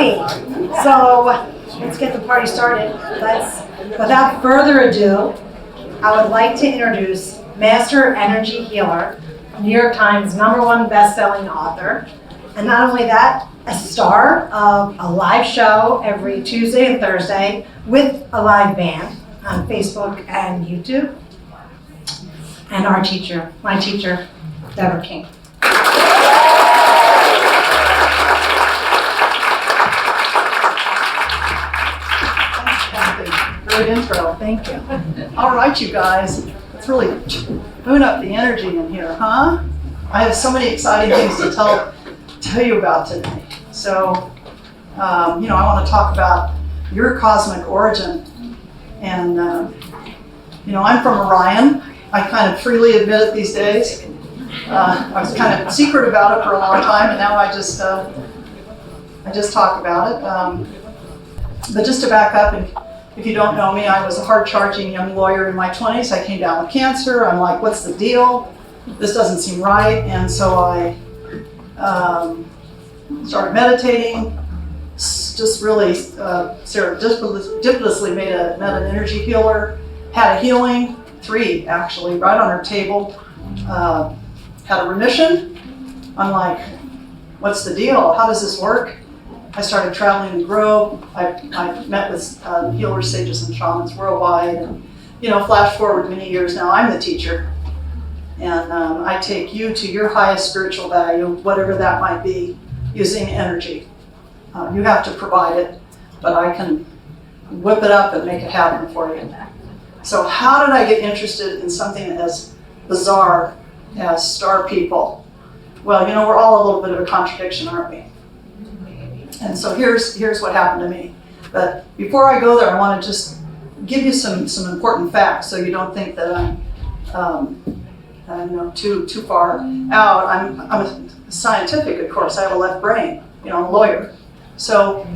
everybody. So let's get the party started. Without further ado, I would like to introduce Master Energy Healer, New York Times #1 best-selling author, and not only that, a star of a live show every Tuesday and Thursday with a live band on Facebook and YouTube, and our teacher, my teacher, Deborah King. Great intro, thank you. All right, you guys, let's really boon up the energy in here, huh? I have so many exciting things to tell you about today. So, I want to talk about your cosmic origin. And, I'm from Orion. I kind of freely admit it these days. I was kind of secret about it for a long time, and now I just talk about it. But just to back up, and if you don't know me, I was a hard-charging young lawyer in my 20s. I came down with cancer. I'm like, what's the deal? This doesn't seem right. And so I started meditating, just really serendipitously met an energy healer, had a healing, 3 actually, right on her table, had a remission. I'm like, what's the deal? How does this work? I started traveling to grow. I met with healers, sages, and shamans worldwide. And, flash forward many years now, I'm the teacher. And I take you to your highest spiritual value, whatever that might be, using energy. You have to provide it, but I can whip it up and make it happen for you. So how did I get interested in something as bizarre as star people? Well, we're all a little bit of a contradiction, aren't we? And so here's what happened to me. But before I go there, I want to just give you some important facts so you don't think that I'm too far out. I'm a scientific, of course. I have a left brain. I'm a lawyer. So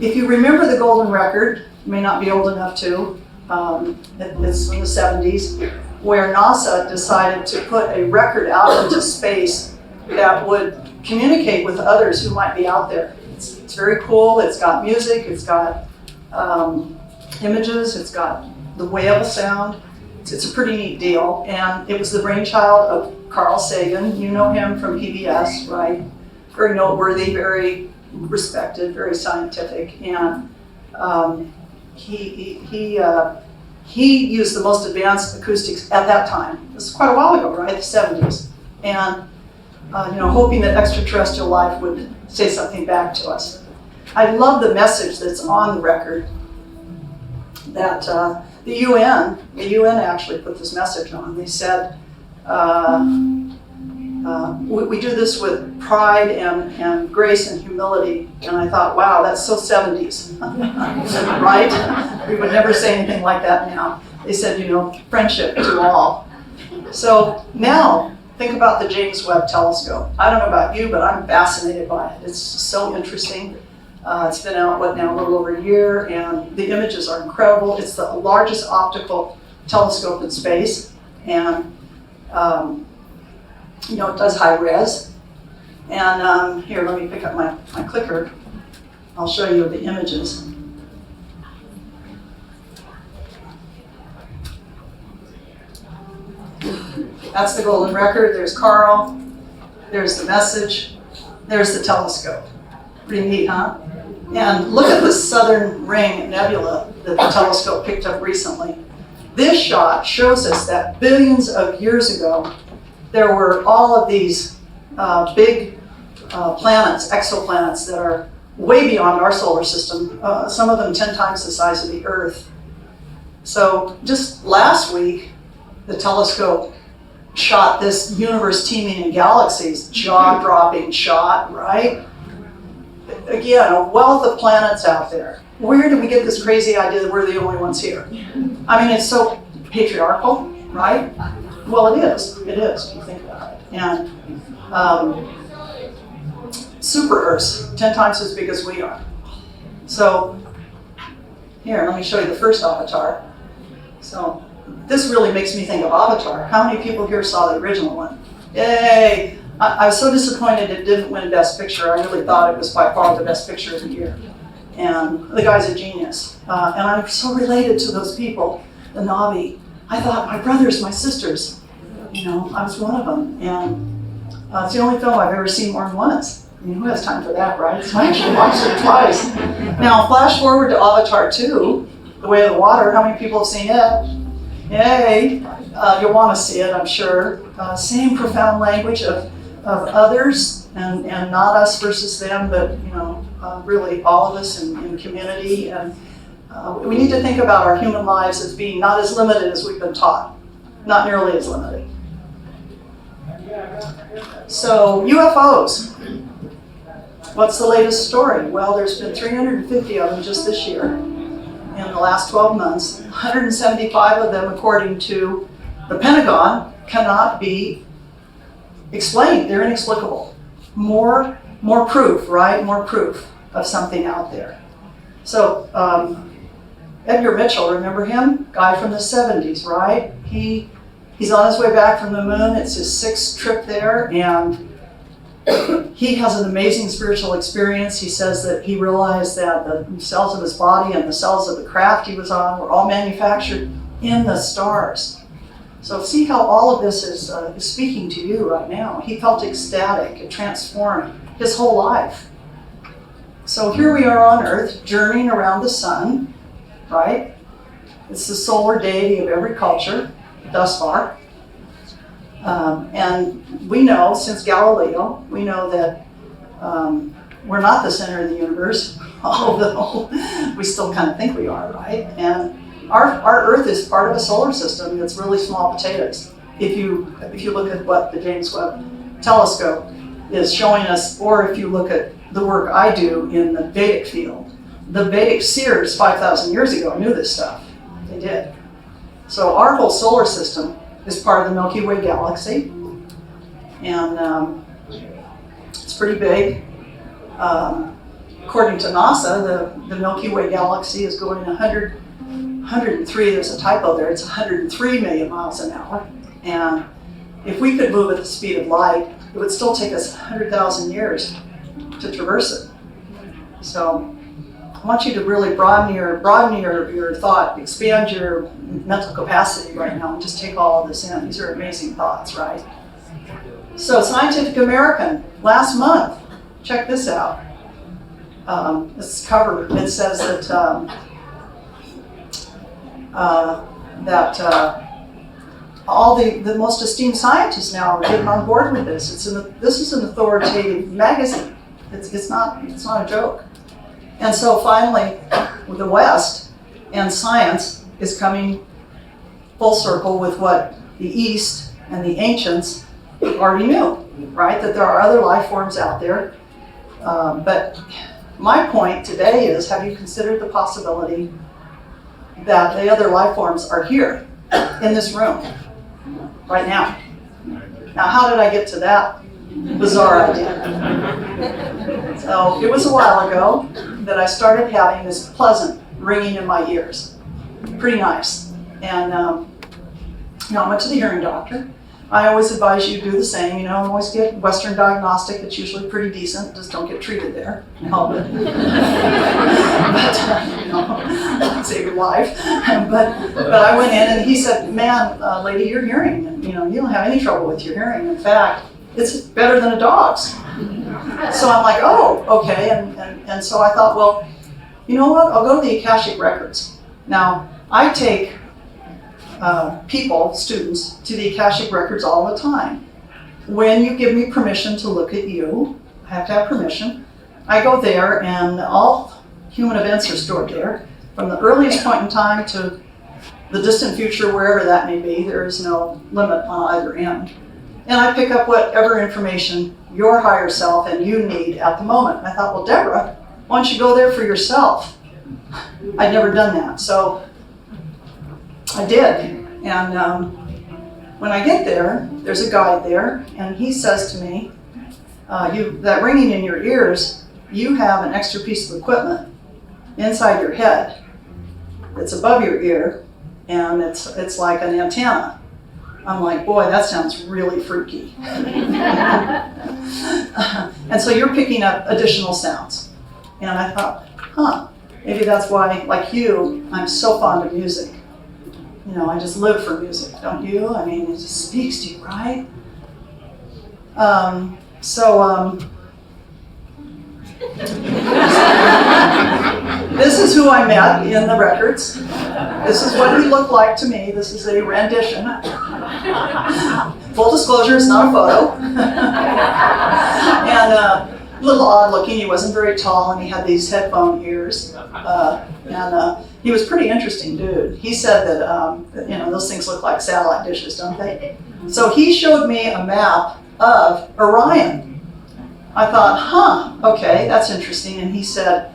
if you remember the golden record, you may not be old enough to. It's from the 70s, where NASA decided to put a record out into space that would communicate with others who might be out there. It's very cool. It's got music. It's got images. It's got the whale sound. It's a pretty neat deal. And it was the brainchild of Carl Sagan. You know him from PBS, right? Very noteworthy, very respected, very scientific. And he used the most advanced acoustics at that time. This is quite a while ago, right? The 70s. And hoping that extraterrestrial life would say something back to us. I love the message that's on the record that the UN actually put this message on. They said, we do this with pride and grace and humility. And I thought, wow, that's so 70s, right? We would never say anything like that now. They said, friendship to all. So now, think about the James Webb Telescope. I don't know about you, but I'm fascinated by it. It's so interesting. It's been out, a little over a year, and the images are incredible. It's the largest optical telescope in space, and it does high res. And here, let me pick up my clicker. I'll show you the images. That's the golden record. There's Carl. There's the message. There's the telescope. Pretty neat, huh? And look at the Southern Ring Nebula that the telescope picked up recently. This shot shows us that billions of years ago, there were all of these big planets, exoplanets, that are way beyond our solar system, some of them 10 times the size of the Earth. So just last week, the telescope shot this universe teeming in galaxies, jaw-dropping shot, right? Again, a wealth of planets out there. Where did we get this crazy idea that we're the only ones here? I mean, it's so patriarchal, right? Well, it is, if you think about it. And super Earths, 10 times as big as we are. So, here, let me show you the first avatar. So, this really makes me think of Avatar. How many people here saw the original one? Yay! I was so disappointed it didn't win Best Picture. I really thought it was by far the best picture of the year. And the guy's a genius. And I'm so related to those people, the Na'vi. I thought, my brothers, my sisters, you know, I was one of them. And it's the only film I've ever seen more than once. I mean, who has time for that, right? So I actually watched it twice. Now, flash forward to Avatar 2, The Way of the Water. How many people have seen it? Yay. You'll want to see it, I'm sure. Same profound language of others and not us versus them, but, you know, really all of us in community. And we need to think about our human lives as being not as limited as we've been taught, not nearly as limited. So UFOs, what's the latest story? Well, there's been 350 of them just this year in the last 12 months. 175 of them, according to the Pentagon, cannot be explained. They're inexplicable. More proof, right? More proof of something out there. So Edgar Mitchell, remember him? Guy from the 70s, right? He's on his way back from the moon. It's his 6th trip there, and he has an amazing spiritual experience. He says that he realized that the cells of his body and the cells of the craft he was on were all manufactured in the stars. So see how all of this is speaking to you right now. He felt ecstatic. It transformed his whole life. So here we are on Earth, journeying around the sun, right? It's the solar deity of every culture thus far. And we know, since Galileo, we know that we're not the center of the universe, although we still kind of think we are, right? And our Earth is part of a solar system that's really small potatoes. If you look at what the James Webb Telescope is showing us, or if you look at the work I do in the Vedic field, the Vedic seers 5,000 years ago knew this stuff. They did. So our whole solar system is part of the Milky Way galaxy, and it's pretty big. According to NASA, the Milky Way galaxy is going 103, there's a typo there, it's 103 million miles an hour. And if we could move at the speed of light, it would still take us 100,000 years to traverse it. So I want you to really broaden your thought, expand your mental capacity right now, and just take all of this in. These are amazing thoughts, right? So Scientific American, last month, check this out. This cover, it says that all the most esteemed scientists now are getting on board with this. This is an authoritative magazine. It's not a joke. And so finally, with the West and science is coming full circle with what the East and the ancients already knew, right? That there are other life forms out there. But my point today is, have you considered the possibility that the other life forms are here in this room right now? Now, how did I get to that bizarre idea? So it was a while ago that I started having this pleasant ringing in my ears. Pretty nice. And I went to the hearing doctor. I always advise you to do the same, always get Western diagnostic. It's usually pretty decent. Just don't get treated there. Help it. But, save your life. But I went in and he said, man, lady, your hearing, you don't have any trouble with your hearing. In fact, it's better than a dog's. So I'm like, oh, okay. And so I thought, well, you know what? I'll go to the Akashic Records. Now, I take students, to the Akashic Records all the time. When you give me permission to look at you, I have to have permission. I go there, and all human events are stored there, from the earliest point in time to the distant future, wherever that may be. There is no limit on either end. And I pick up whatever information your higher self and you need at the moment. I thought, well, Deborah, why don't you go there for yourself? I'd never done that, so I did. And when I get there, there's a guide there, and he says to me, that ringing in your ears, you have an extra piece of equipment inside your head. It's above your ear, and it's like an antenna. I'm like, boy, that sounds really freaky. And so you're picking up additional sounds. And I thought, maybe that's why, like you, I'm so fond of music. You know, I just live for music, don't you? I mean, it just speaks to you, right? This is who I met in the records. This is what he looked like to me. This is a rendition. Full disclosure, it's not a photo. And a little odd looking. He wasn't very tall, and he had these headphone ears. He was a pretty interesting dude. He said that, those things look like satellite dishes, don't they? So he showed me a map of Orion. I thought, okay, that's interesting. And he said,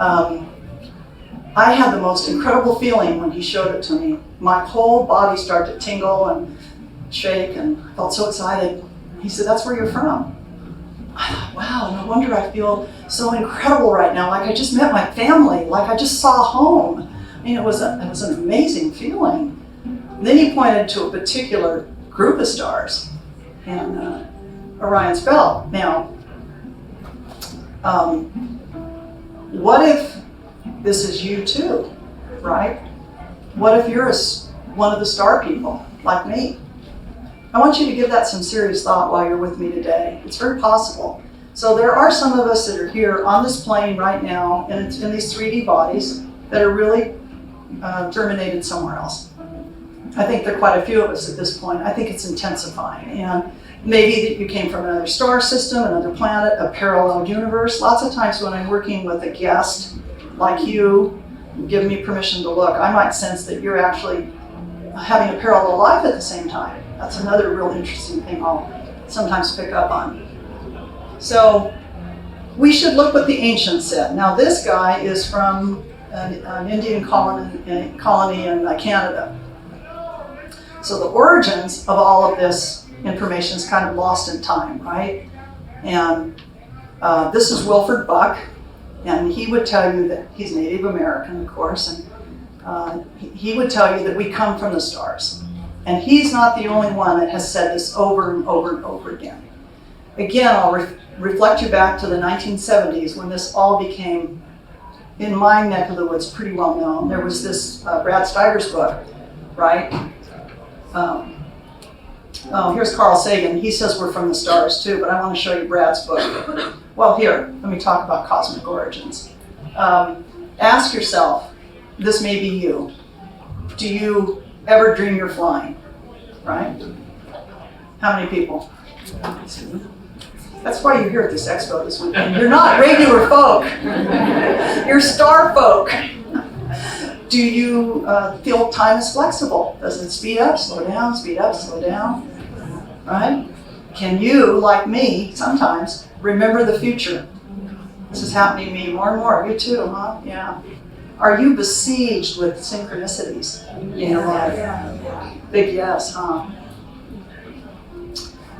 I had the most incredible feeling when he showed it to me. My whole body started to tingle and shake, and I felt so excited. He said, that's where you're from. I thought, wow, no wonder I feel so incredible right now, like I just met my family, like I just saw home. I mean, it was an amazing feeling. And then he pointed to a particular group of stars, and Orion's belt. Now, what if this is you too, right? What if you're one of the star people, like me? I want you to give that some serious thought while you're with me today. It's very possible. So there are some of us that are here on this plane right now, and it's in these 3D bodies that are really germinated somewhere else. I think there are quite a few of us at this point. I think it's intensifying. And maybe that you came from another star system, another planet, a parallel universe. Lots of times when I'm working with a guest like you, give me permission to look, I might sense that you're actually having a parallel life at the same time. That's another real interesting thing I'll sometimes pick up on. So we should look what the ancients said. Now this guy is from an Indian colony in Canada. So the origins of all of this information is kind of lost in time, right? And this is Wilford Buck, and he would tell you that he's Native American, of course, and he would tell you that we come from the stars. And he's not the only one that has said this over and over and over again. Again, I'll reflect you back to the 1970s when this all became, in my neck of the woods, pretty well known. There was this Brad Steiger's book, right? Here's Carl Sagan. He says we're from the stars too, but I want to show you Brad's book. Well, here, let me talk about cosmic origins. Ask yourself, this may be you. Do you ever dream you're flying, right? How many people? That's why you're here at this expo this weekend. You're not regular folk. You're star folk. Do you feel time is flexible? Does it speed up, slow down, right? Can you, like me, sometimes remember the future? This is happening to me more and more. You too, huh? Yeah. Are you besieged with synchronicities in your life? Yeah. Big yes, huh?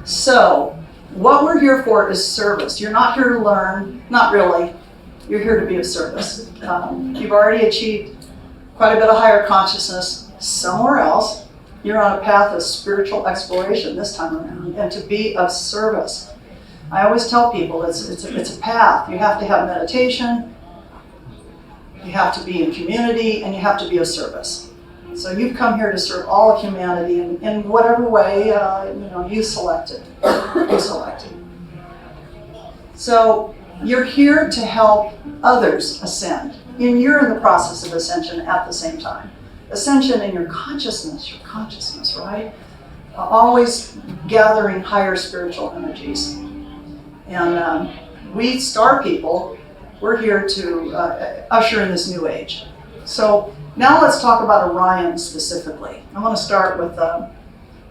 So, what we're here for is service. You're not here to learn, not really. You're here to be of service. You've already achieved quite a bit of higher consciousness somewhere else. You're on a path of spiritual exploration this time around, and to be of service. I always tell people it's a path. You have to have meditation, you have to be in community, and you have to be of service. So you've come here to serve all of humanity in whatever way you selected. So you're here to help others ascend. And you're in the process of ascension at the same time. Ascension in your consciousness, right? Always gathering higher spiritual energies. And we star people, we're here to usher in this new age. So now let's talk about Orion specifically. I want to start with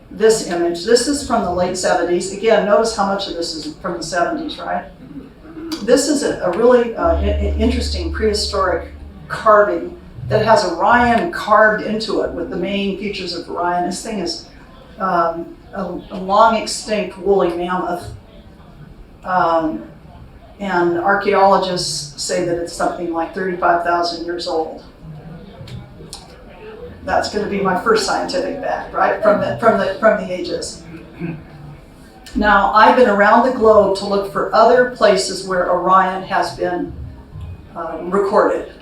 this image. This is from the late 70s. Again, notice how much of this is from the 70s, right? This is a really interesting prehistoric carving that has Orion carved into it with the main features of Orion. This thing is a long extinct woolly mammoth. And archaeologists say that it's something like 35,000 years old. That's going to be my first scientific fact, right? From the ages. Now, I've been around the globe to look for other places where Orion has been recorded,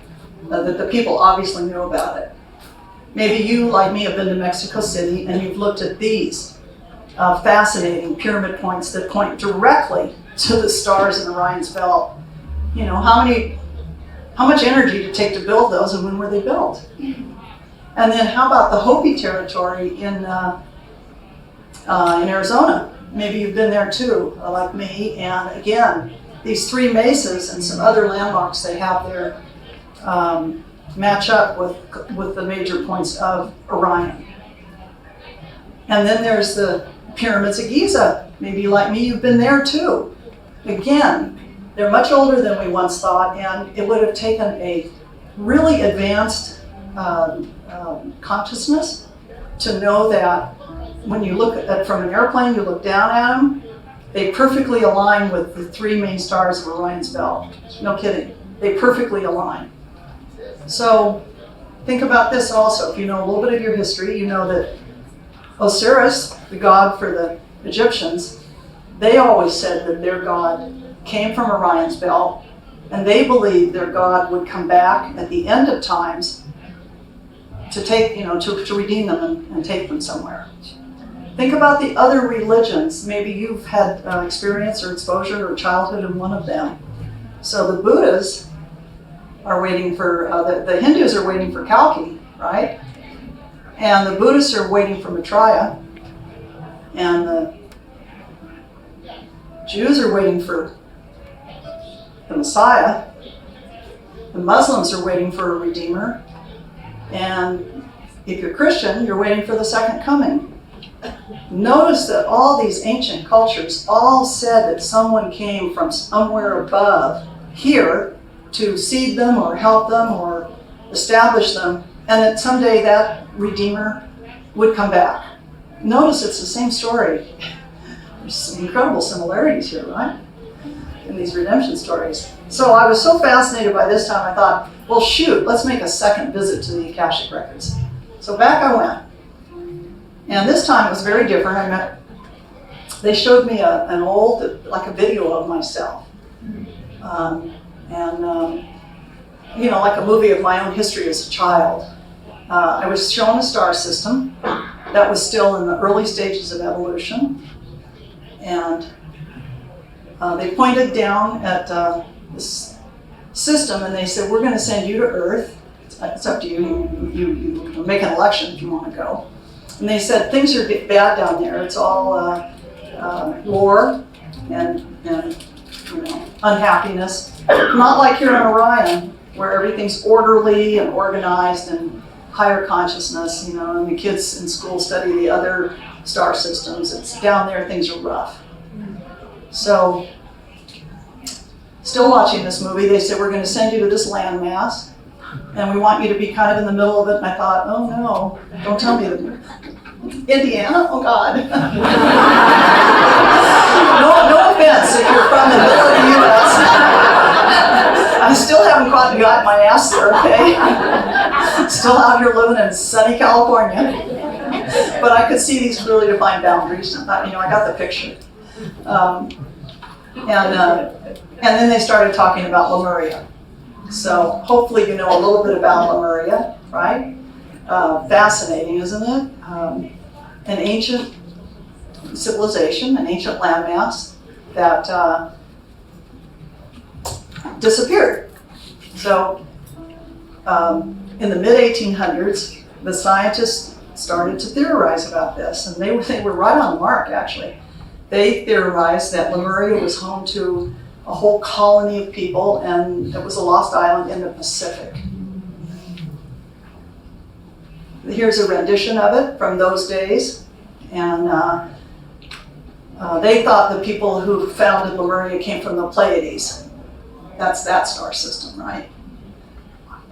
that the people obviously know about it. Maybe you, like me, have been to Mexico City and you've looked at these fascinating pyramid points that point directly to the stars in Orion's belt. You know, how much energy did it take to build those, and when were they built? And then how about the Hopi territory in Arizona? Maybe you've been there too, like me. And again, these three mesas and some other landmarks they have there match up with the major points of Orion. And then there's the pyramids of Giza. Maybe like me, you've been there too. Again, they're much older than we once thought, and it would have taken a really advanced consciousness to know that when you look at from an airplane, you look down at them, they perfectly align with the three main stars of Orion's belt. No kidding. They perfectly align. So think about this also. If you know a little bit of your history, you know that Osiris, the god for the Egyptians, they always said that their god came from Orion's belt, and they believed their god would come back at the end of times to take, to redeem them and take them somewhere. Think about the other religions. Maybe you've had experience or exposure or childhood in one of them. So the Buddhas are waiting for, the Hindus are waiting for Kalki, right? And the Buddhists are waiting for Maitreya. And the Jews are waiting for the Messiah. The Muslims are waiting for a Redeemer. And if you're Christian, you're waiting for the second coming. Notice that all these ancient cultures all said that someone came from somewhere above here to seed them or help them or establish them, and that someday that Redeemer would come back. Notice it's the same story. There's some incredible similarities here, right? In these redemption stories. So I was so fascinated by this time, I thought, well, shoot, let's make a second visit to the Akashic Records. So back I went. And this time it was very different. They showed me an old, like a video of myself. Like a movie of my own history as a child. I was shown a star system that was still in the early stages of evolution. And they pointed down at this system and they said, we're going to send you to Earth. It's up to you. You make an election if you want to go. And they said, things are bad down there. It's all war and unhappiness. Not like here in Orion, where everything's orderly and organized and higher consciousness, and the kids in school study the other star systems. It's down there, things are rough. So, still watching this movie, they said, we're going to send you to this landmass, and we want you to be kind of in the middle of it. And I thought, oh no, don't tell me that. Indiana? Oh God. no offense if you're from the middle of the U.S. I still haven't quite got my ass there, okay? Still out here living in sunny California. But I could see these clearly defined boundaries. I got the picture. And then they started talking about Lemuria. So hopefully you know a little bit about Lemuria, right? Fascinating, isn't it? An ancient civilization, an ancient landmass that disappeared. So in the mid-1800s, the scientists started to theorize about this, and they were right on the mark, actually. They theorized that Lemuria was home to a whole colony of people, and it was a lost island in the Pacific. Here's a rendition of it from those days, and they thought the people who founded Lemuria came from the Pleiades. That's that star system, right?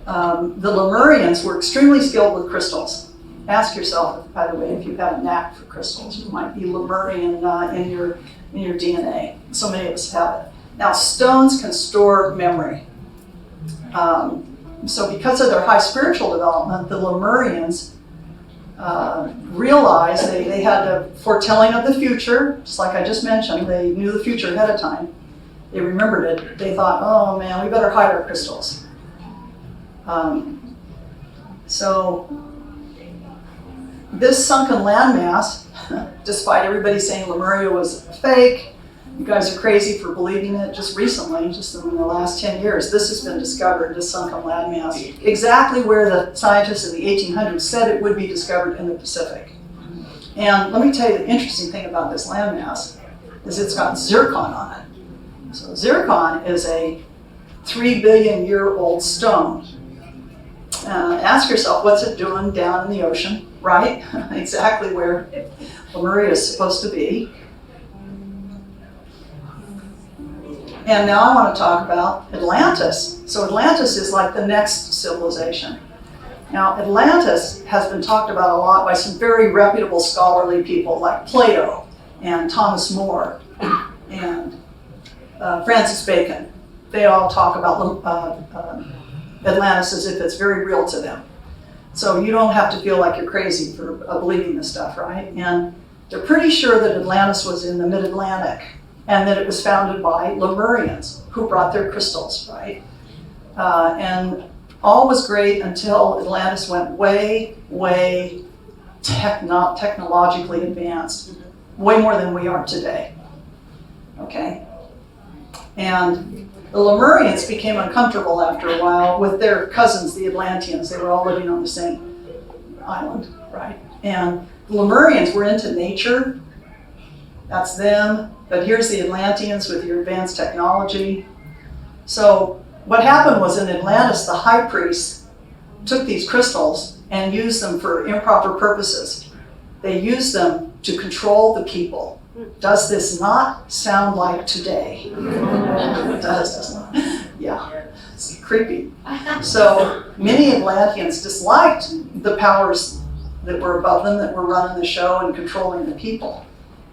The Lemurians were extremely skilled with crystals. Ask yourself, by the way, if you have a knack for crystals. You might be Lemurian in your DNA. So many of us have it. Now, stones can store memory. So because of their high spiritual development, the Lemurians realized they had a foretelling of the future, just like I just mentioned. They knew the future ahead of time. They remembered it. They thought, oh man, we better hide our crystals. So this sunken landmass, despite everybody saying Lemuria was fake, you guys are crazy for believing it, just recently, just in the last 10 years, this has been discovered, this sunken landmass, exactly where the scientists in the 1800s said it would be discovered in the Pacific. And let me tell you the interesting thing about this landmass is it's got zircon on it. So zircon is a 3 billion year old stone. Ask yourself, what's it doing down in the ocean, right? Exactly where Lemuria is supposed to be. And now I want to talk about Atlantis. So Atlantis is like the next civilization. Now Atlantis has been talked about a lot by some very reputable scholarly people like Plato and Thomas More and Francis Bacon. They all talk about Atlantis as if it's very real to them. So you don't have to feel like you're crazy for believing this stuff, right? And they're pretty sure that Atlantis was in the mid-Atlantic and that it was founded by Lemurians who brought their crystals, right? And all was great until Atlantis went way, way technologically advanced, way more than we are today, okay? And the Lemurians became uncomfortable after a while with their cousins, the Atlanteans. They were all living on the same island, right? And the Lemurians were into nature. That's them. But here's the Atlanteans with your advanced technology. So what happened was in Atlantis, the high priests took these crystals and used them for improper purposes. They used them to control the people. Does this not sound like today? It does, doesn't it? Yeah, it's creepy. So many Atlanteans disliked the powers that were above them, that were running the show and controlling the people.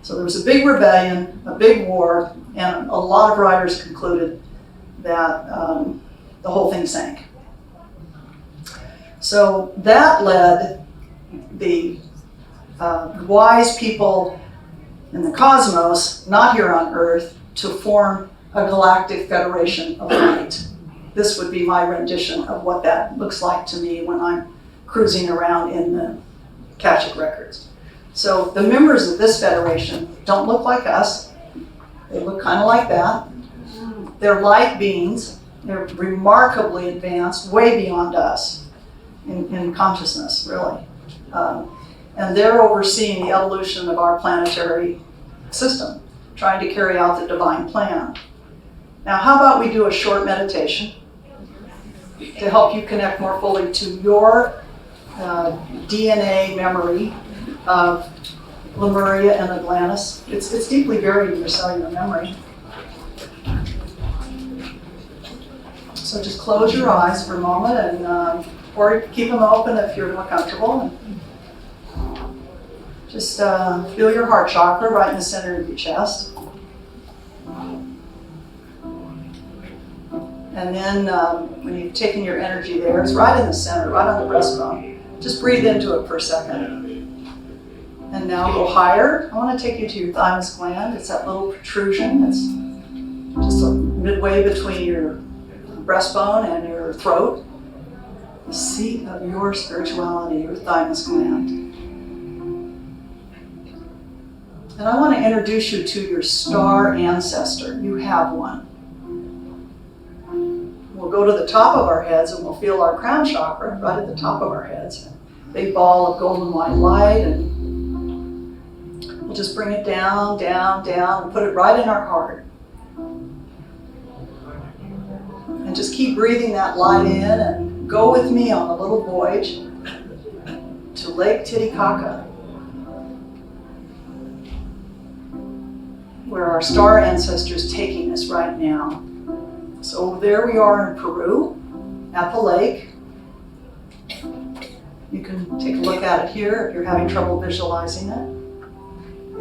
So there was a big rebellion, a big war, and a lot of writers concluded that the whole thing sank. So that led the wise people in the cosmos, not here on Earth, to form a galactic federation of light. This would be my rendition of what that looks like to me when I'm cruising around in the Akashic records. So the members of this federation don't look like us. They look kind of like that. They're light beings. They're remarkably advanced, way beyond us in consciousness, really. And they're overseeing the evolution of our planetary system, trying to carry out the divine plan. Now, how about we do a short meditation to help you connect more fully to your DNA memory of Lemuria and Atlantis. It's deeply buried in your cellular memory. So just close your eyes for a moment, and or keep them open if you're more comfortable. And just feel your heart chakra right in the center of your chest. And then when you've taken your energy there, it's right in the center, right on the breastbone. Just breathe into it for a second. And now go higher. I want to take you to your thymus gland. It's that little protrusion. It's just midway between your breastbone and your throat. The seat of your spirituality, your thymus gland. And I want to introduce you to your star ancestor. You have one. We'll go to the top of our heads and we'll feel our crown chakra right at the top of our heads. Big ball of golden white light, and we'll just bring it down, down, down, and put it right in our heart. And just keep breathing that light in, and go with me on a little voyage to Lake Titicaca, where our star ancestor is taking us right now. So there we are in Peru, at the lake. You can take a look at it here if you're having trouble visualizing it.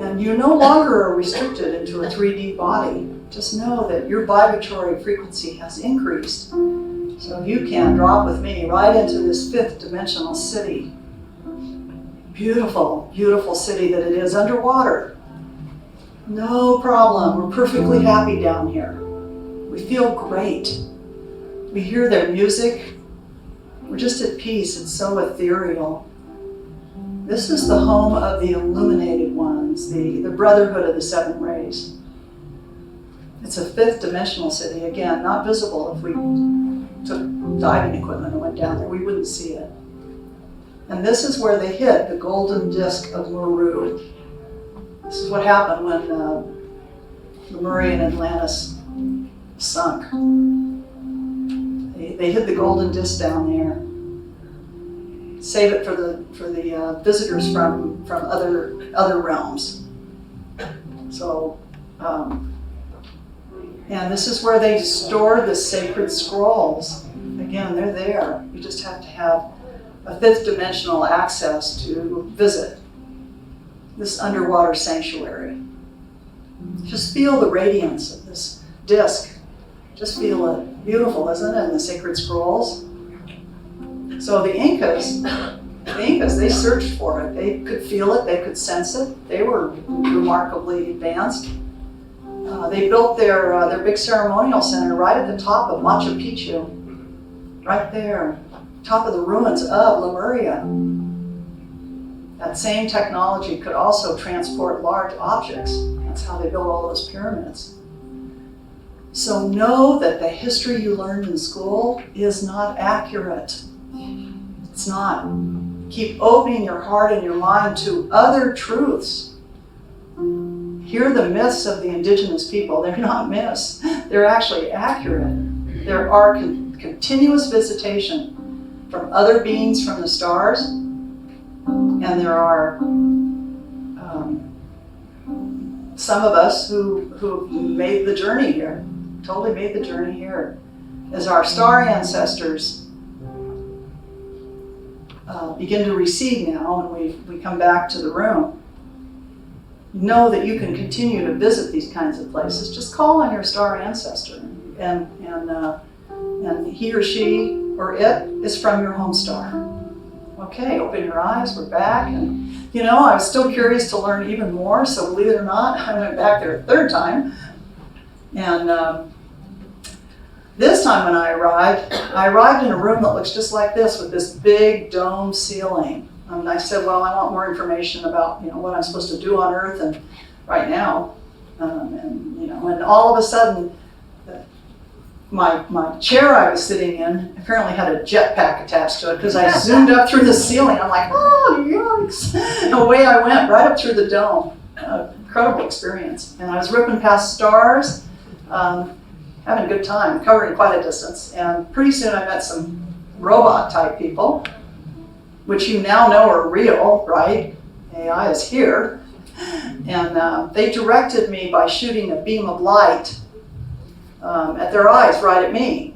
And you no longer are restricted into a 3D body. Just know that your vibratory frequency has increased. So you can drop with me right into this 5th dimensional city. beautiful, beautiful city that it is underwater. No problem. We're perfectly happy down here. We feel great. We hear their music. We're just at peace. It's so ethereal. This is the home of the illuminated ones, the brotherhood of the seven rays. It's a fifth dimensional city, again, not visible. If we took diving equipment and went down there, we wouldn't see it. And this is where they hit the golden disk of Meru. This is what happened when Lemuria and Atlantis sunk. They hid the golden disk down there. Save it for the visitors from other realms. So, and this is where they store the sacred scrolls. Again, they're there. You just have to have a fifth dimensional access to visit this underwater sanctuary. Just feel the radiance of this disc. Just feel it. Beautiful, isn't it? And the sacred scrolls. So the Incas, they searched for it. They could feel it. They could sense it. They were remarkably advanced. They built their big ceremonial center right at the top of Machu Picchu, right there, top of the ruins of Lemuria. That same technology could also transport large objects. That's how they built all those pyramids. So know that the history you learned in school is not accurate. It's not. Keep opening your heart and your mind to other truths. Hear the myths of the indigenous people. They're not myths. They're actually accurate. There are continuous visitation from other beings from the stars, and there are some of us who made the journey here, totally made the journey here, as our star ancestors begin to recede now, and we come back to the room. Know that you can continue to visit these kinds of places. Just call on your star ancestor, and he or she or it is from your home star. Okay, open your eyes. We're back, and I was still curious to learn even more. So believe it or not, I went back there a third time, and this time when I arrived in a room that looks just like this with this big dome ceiling. And I said, well, I want more information about, what I'm supposed to do on Earth and right now. And all of a sudden, my chair I was sitting in apparently had a jetpack attached to it because I zoomed up through the ceiling. I'm like, oh, yikes. And away I went, right up through the dome. Incredible experience. And I was ripping past stars, having a good time, covering quite a distance. And pretty soon I met some robot-type people, which you now know are real, right? AI is here. And they directed me by shooting a beam of light at their eyes right at me.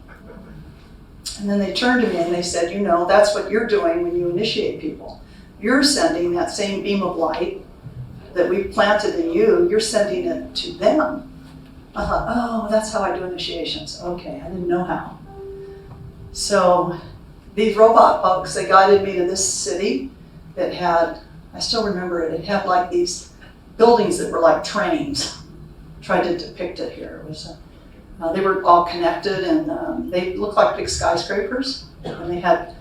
And then they turned to me and they said, that's what you're doing when you initiate people. You're sending that same beam of light that we planted in you, you're sending it to them. I thought, oh, that's how I do initiations. Okay, I didn't know how. So these robot folks, they guided me to this city that had, I still remember it had like these buildings that were like trains. Tried to depict it here. It was they were all connected, and they looked like big skyscrapers. And they had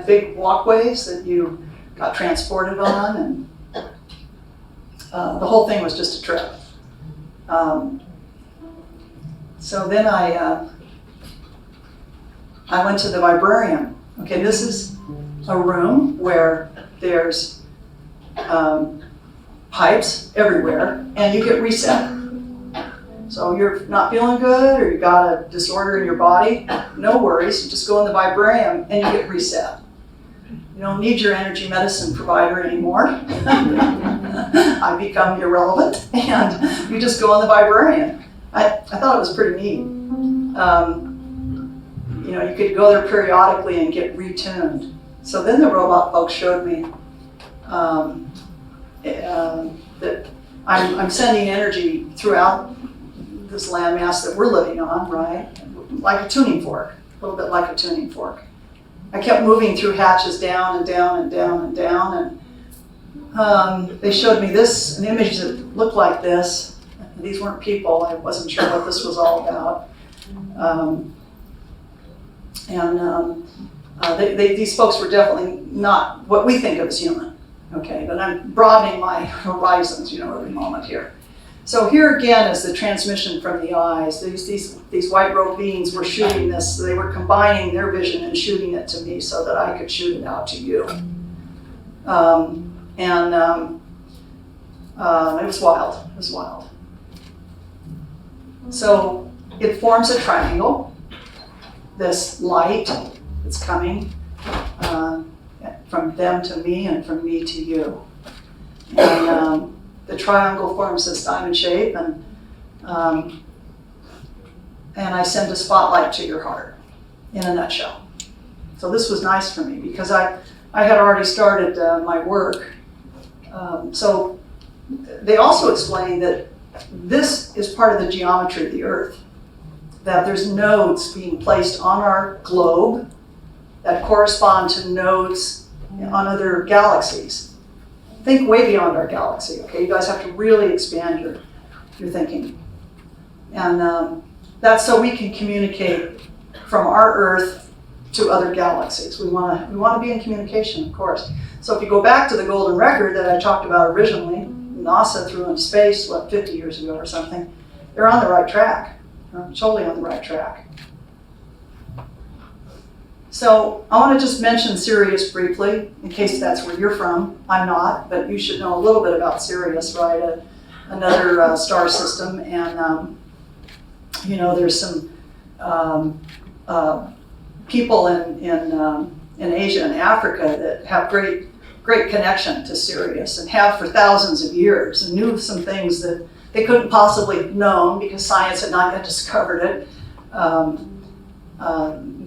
big walkways that you got transported on, and the whole thing was just a trip. So then I went to the vibrarium. Okay, this is a room where there's pipes everywhere, and you get reset. So you're not feeling good, or you got a disorder in your body, no worries. You just go in the vibrarium and you get reset. You don't need your energy medicine provider anymore. I become irrelevant, and you just go in the vibrarium. I thought it was pretty neat. You could go there periodically and get retuned. So then the robot folks showed me that I'm sending energy throughout this landmass that we're living on, right? Like a tuning fork, a little bit like a tuning fork. I kept moving through hatches down and down and down and down, and they showed me an image that looked like this. These weren't people. I wasn't sure what this was all about. These folks were definitely not what we think of as human. Okay, but I'm broadening my horizons, every moment here. So here again is the transmission from the eyes. These white robed beings were shooting this. They were combining their vision and shooting it to me so that I could shoot it out to you. It was wild. It was wild. So it forms a triangle. This light that's coming from them to me and from me to you. And the triangle forms this diamond shape, and I send a spotlight to your heart, in a nutshell. So this was nice for me because I had already started my work. So they also explained that this is part of the geometry of the Earth, that there's nodes being placed on our globe that correspond to nodes on other galaxies. Think way beyond our galaxy, okay? You guys have to really expand your thinking. And that's so we can communicate from our Earth to other galaxies. We want to be in communication, of course. So if you go back to the golden record that I talked about originally, NASA threw into space, 50 years ago or something, they're on the right track. They're totally on the right track. So I want to just mention Sirius briefly, in case that's where you're from. I'm not, but you should know a little bit about Sirius, right? Another star system, and there's some people in Asia and Africa that have great connection to Sirius and have for thousands of years, and knew some things that they couldn't possibly have known because science had not yet discovered it.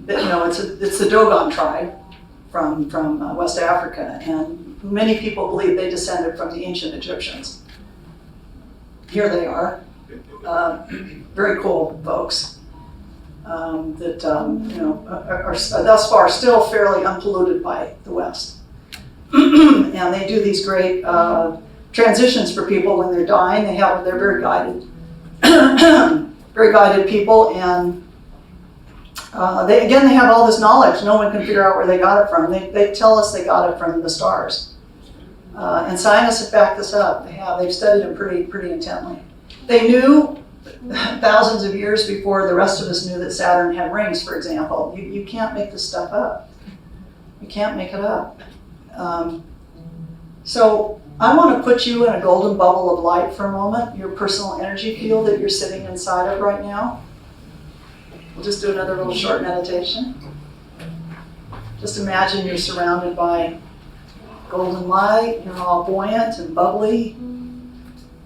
It's the Dogon tribe from West Africa, and many people believe they descended from the ancient Egyptians. Here they are, very cool folks that are thus far still fairly unpolluted by the West, and they do these great transitions for people when they're dying. They're very guided, very guided people, and they have all this knowledge. No one can figure out where they got it from. They tell us they got it from the stars. And scientists have backed this up. They've studied them pretty intently. They knew thousands of years before the rest of us knew that Saturn had rings, for example. You can't make this stuff up. You can't make it up. So I want to put you in a golden bubble of light for a moment, your personal energy field that you're sitting inside of right now. We'll just do another little short meditation. Just imagine you're surrounded by golden light, you're all buoyant and bubbly.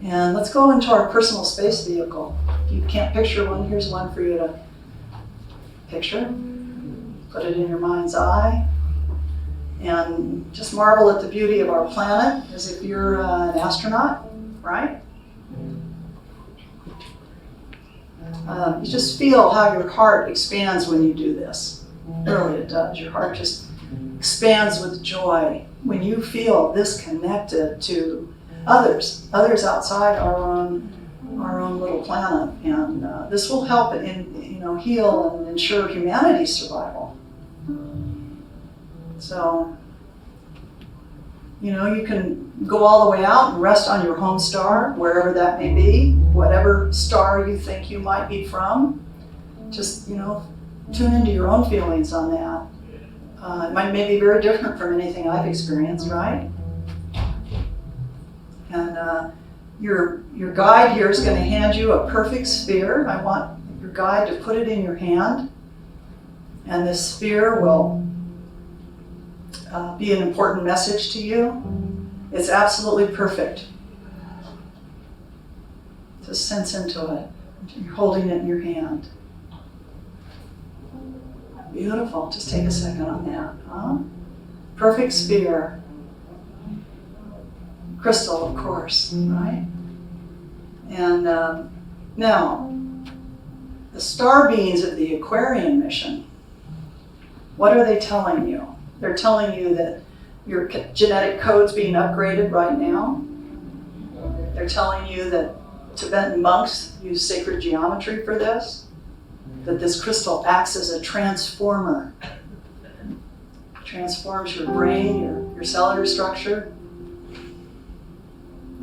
And let's go into our personal space vehicle. If you can't picture one, here's one for you to picture. Put it in your mind's eye. And just marvel at the beauty of our planet as if you're an astronaut, right? You just feel how your heart expands when you do this. Really, it does. Your heart just expands with joy when you feel this connected to others outside our own little planet, and this will help heal and ensure humanity's survival. So, you can go all the way out and rest on your home star, wherever that may be, whatever star you think you might be from. Just, tune into your own feelings on that. It may be very different from anything I've experienced, right? And your guide here is going to hand you a perfect sphere. I want your guide to put it in your hand, and this sphere will be an important message to you. It's absolutely perfect. Just sense into it. You're holding it in your hand. Beautiful. Just take a second on that. Huh? Perfect sphere. Crystal, of course, right? And now, the star beings of the Aquarian mission What are they telling you? They're telling you that your genetic code's being upgraded right now. They're telling you that Tibetan monks use sacred geometry for this, that this crystal acts as a transformer. Transforms your brain, your cellular structure.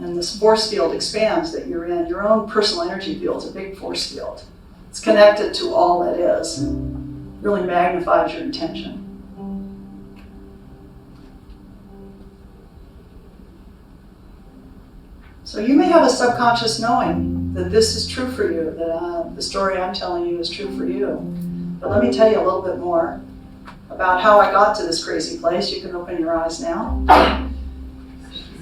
And this force field expands that you're in. Your own personal energy field is a big force field. It's connected to all that is. And really magnifies your intention. So you may have a subconscious knowing that this is true for you, that the story I'm telling you is true for you. But let me tell you a little bit more about how I got to this crazy place. You can open your eyes now.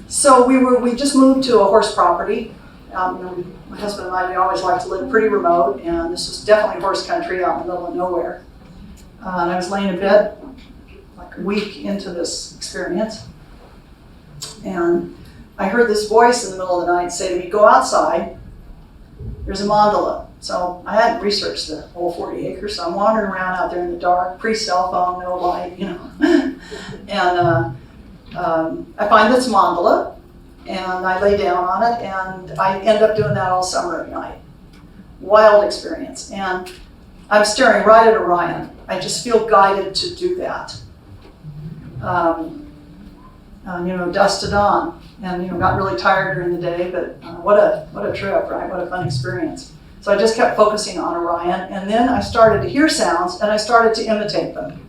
So we just moved to a horse property. My husband and I, we always like to live pretty remote, and this was definitely horse country out in the middle of nowhere. And I was laying in bed like a week into this experience, and I heard this voice in the middle of the night say to me, "Go outside, there's a mandala." So I hadn't researched the whole 40 acres, so I'm wandering around out there in the dark, pre-cell phone, no light, and I find this mandala, and I lay down on it, and I end up doing that all summer at night. Wild experience, and I'm staring right at Orion. I just feel guided to do that. Dusk to dawn, and got really tired during the day, but what a trip, right? What a fun experience. So I just kept focusing on Orion, and then I started to hear sounds, and I started to imitate them.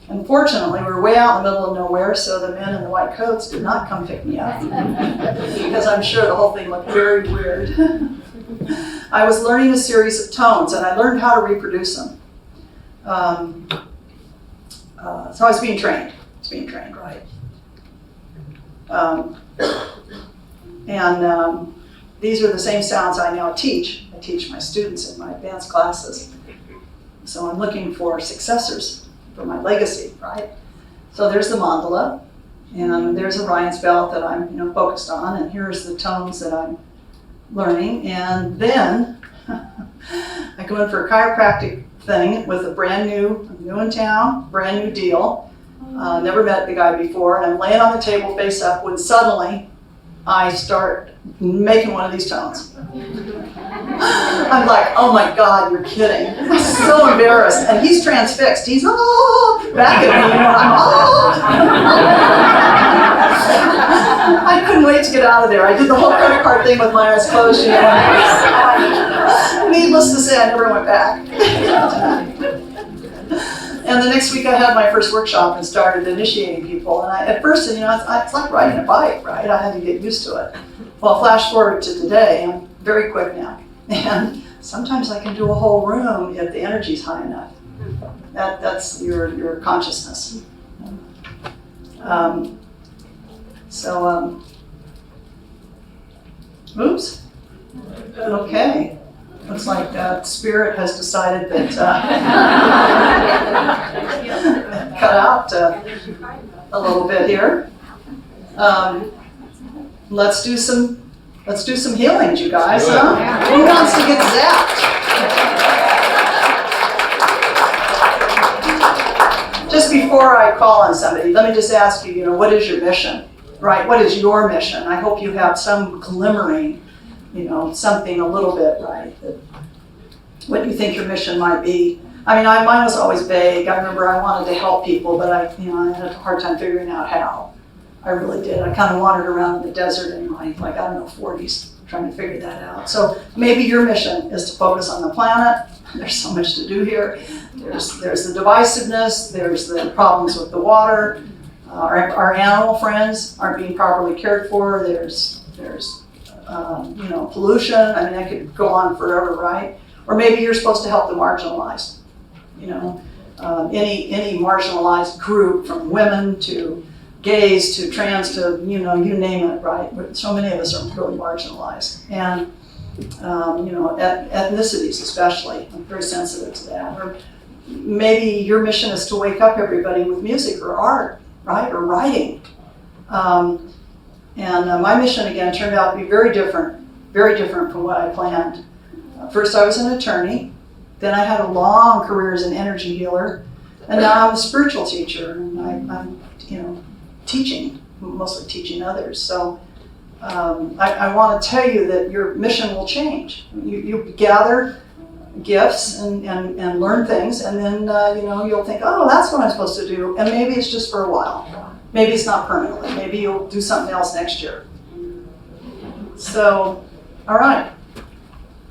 Unfortunately, we were way out in the middle of nowhere, so the men in the white coats did not come pick me up, because I'm sure the whole thing looked very weird. I was learning a series of tones, and I learned how to reproduce them. So I was being trained. Right? These are the same sounds I now teach. I teach my students in my advanced classes. So I'm looking for successors for my legacy, right? So there's the mandala, and there's Orion's belt that I'm focused on, and here's the tones that I'm learning. And then I go in for a chiropractic thing with I'm new in town, brand new deal. Never met the guy before, and I'm laying on the table face up when suddenly I start making one of these tones. I'm like, oh my God, you're kidding. I'm so embarrassed. And he's transfixed. He's back at me, and I'm I couldn't wait to get out of there. I did the whole credit card thing with my eyes closed. Needless to say, I never went back. And the next week I had my first workshop and started initiating people. And at first, it's like riding a bike, right? I had to get used to it. Well, flash forward to today, I'm very quick now. And sometimes I can do a whole room if the energy's high enough. That's your consciousness. Oops. Okay. Looks like Spirit has decided that cut out a little bit here. Let's do some healings, you guys, huh? Who wants to get zapped? Just before I call on somebody, let me just ask you, what is your mission, right? What is your mission? I hope you have some glimmering, something a little bit, right? What you think your mission might be. Mine was always vague. I remember I wanted to help people, but I had a hard time figuring out how. I really did. I kind of wandered around in the desert in my, 40s, trying to figure that out. So maybe your mission is to focus on the planet. There's so much to do here. There's the divisiveness. There's the problems with the water. Our animal friends aren't being properly cared for. There's pollution. I could go on forever, right? Or maybe you're supposed to help the marginalized. Any marginalized group, from women to gays to trans to you name it, right? So many of us are really marginalized, and ethnicities especially. I'm very sensitive to that. Or maybe your mission is to wake up everybody with music or art, right? Or writing. My mission again turned out to be very different from what I planned. First, I was an attorney. Then I had a long career as an energy healer. And now I'm a spiritual teacher, and I'm teaching, mostly teaching others. So I want to tell you that your mission will change. You gather gifts and learn things, and then you'll think, oh, that's what I'm supposed to do, and maybe it's just for a while. Maybe it's not permanently. Maybe you'll do something else next year. So, all right.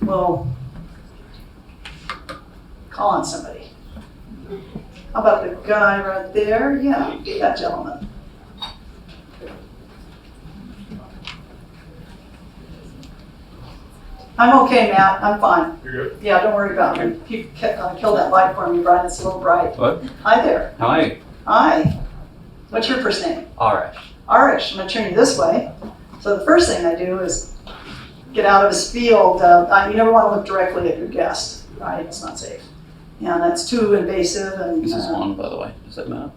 Well, call on somebody. How about the guy right there? Yeah, that gentleman. I'm okay, Matt. I'm fine. You're good. Yeah, don't worry about me. You killed that light for me, Brian. It's a little bright. What? Hi there. Hi. Hi. What's your first name? Arish. Arish. I'm going to turn you this way. So the first thing I do is get out of his field. You never want to look directly at your guest, right? It's not safe. And that's too invasive. And This is on, by the way. Does that matter?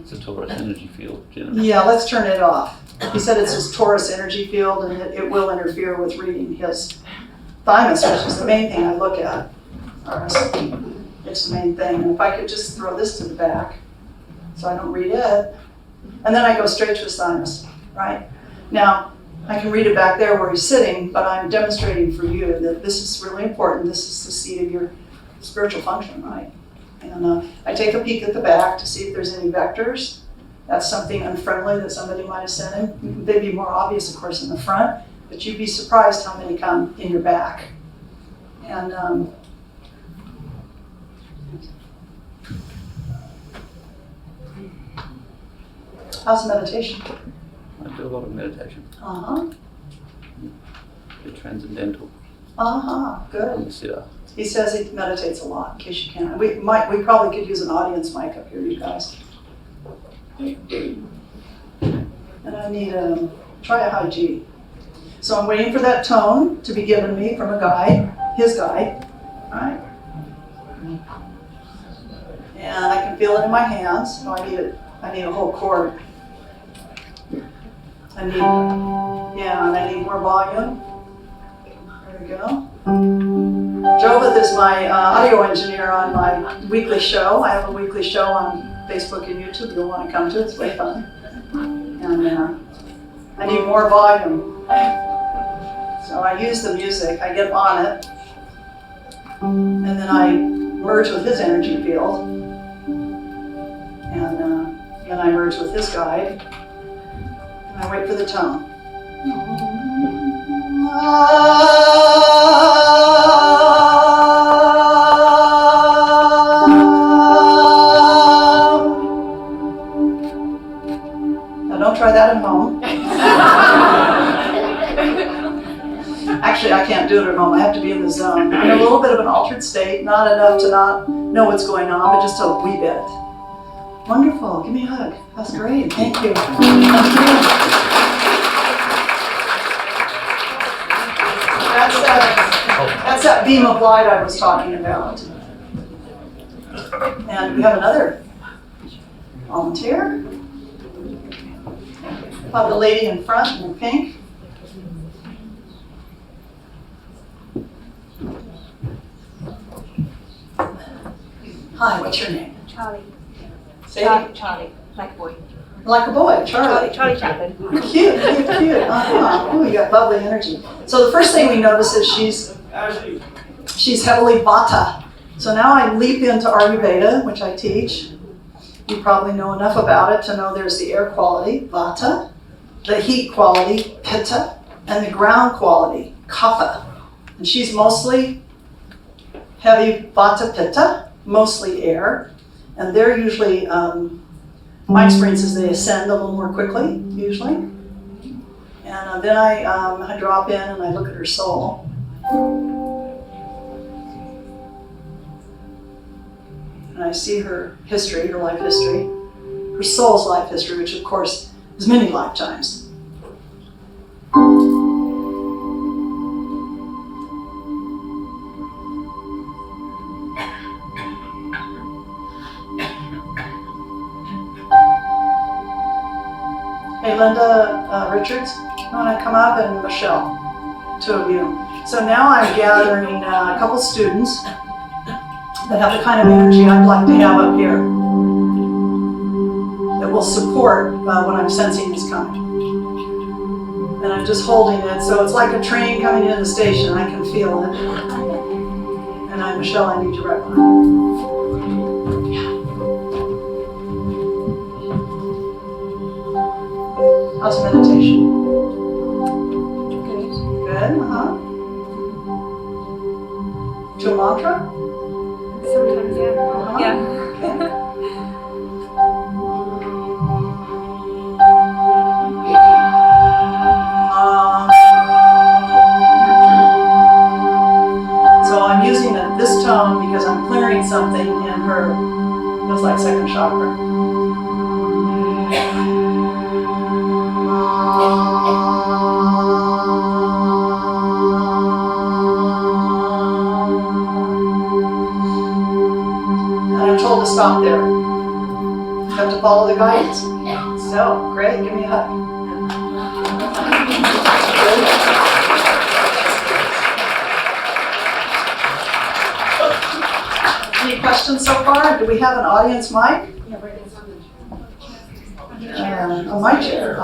It's a Taurus energy field, generally. Yeah, let's turn it off. He said it's his Taurus energy field, and it will interfere with reading his thymus, which is the main thing I look at. RSP. It's the main thing. And if I could just throw this to the back so I don't read it, and then I go straight to his thymus, right? Now, I can read it back there where he's sitting, but I'm demonstrating for you that this is really important. This is the seat of your spiritual function, right? And I take a peek at the back to see if there's any vectors. That's something unfriendly that somebody might have sent in. They'd be more obvious, of course, in the front, but you'd be surprised how many come in your back. And how's meditation? I do a lot of meditation. Uh-huh. The transcendental. Uh-huh, good. Yeah. He says he meditates a lot, in case you can't. We probably could use an audience mic up here, you guys. And I need try a high G. So I'm waiting for that tone to be given me from a guide, his guide, right? And I can feel it in my hands. So I need a whole chord. And I need more volume. There we go. Jovith is my audio engineer on my weekly show. I have a weekly show on Facebook and YouTube you'll want to come to. It's way fun. And I need more volume. So I use the music. I get on it. And then I merge with his energy field. And then I merge with his guide. And I wait for the tone. Now don't try that at home. Actually, I can't do it at home. I have to be in the zone. I'm in a little bit of an altered state, not enough to not know what's going on, but just a wee bit. Wonderful. Give me a hug. That's great. Thank you. That's that beam of light I was talking about. And we have another volunteer. About the lady in front in pink. Hi, what's your name? Charlie. Say it. Charlie, like a boy. Like a boy, Charlie. Charlie Chaplin. Cute. Uh-huh. Oh, you got bubbly energy. So the first thing we notice is she's heavily Vata. So now I leap into Ayurveda, which I teach. You probably know enough about it to know there's the air quality, Vata, the heat quality, Pitta, and the ground quality, Kapha. And she's mostly heavy Vata Pitta, mostly air. And they're usually, my experience is they ascend a little more quickly, usually. And then I drop in and I look at her soul. And I see her history, her life history, her soul's life history, which of course is many lifetimes. Hey, Linda Richards, you want to come up? And Michelle, two of you. So now I'm gathering a couple students. that have the kind of energy I'd like to have up here, that will support what I'm sensing is coming. And I'm just holding it, so it's like a train coming in the station. I can feel it. And Michelle, I need you right behind. How's meditation? Good, To a mantra? Sometimes, yeah. Yeah. Okay. So I'm using this tone because I'm clearing something in her, feels like second chakra. And I'm told to stop there. You have to follow the guidance. So, great, give me a hug. Good. Any questions so far? Do we have an audience mic? My chair.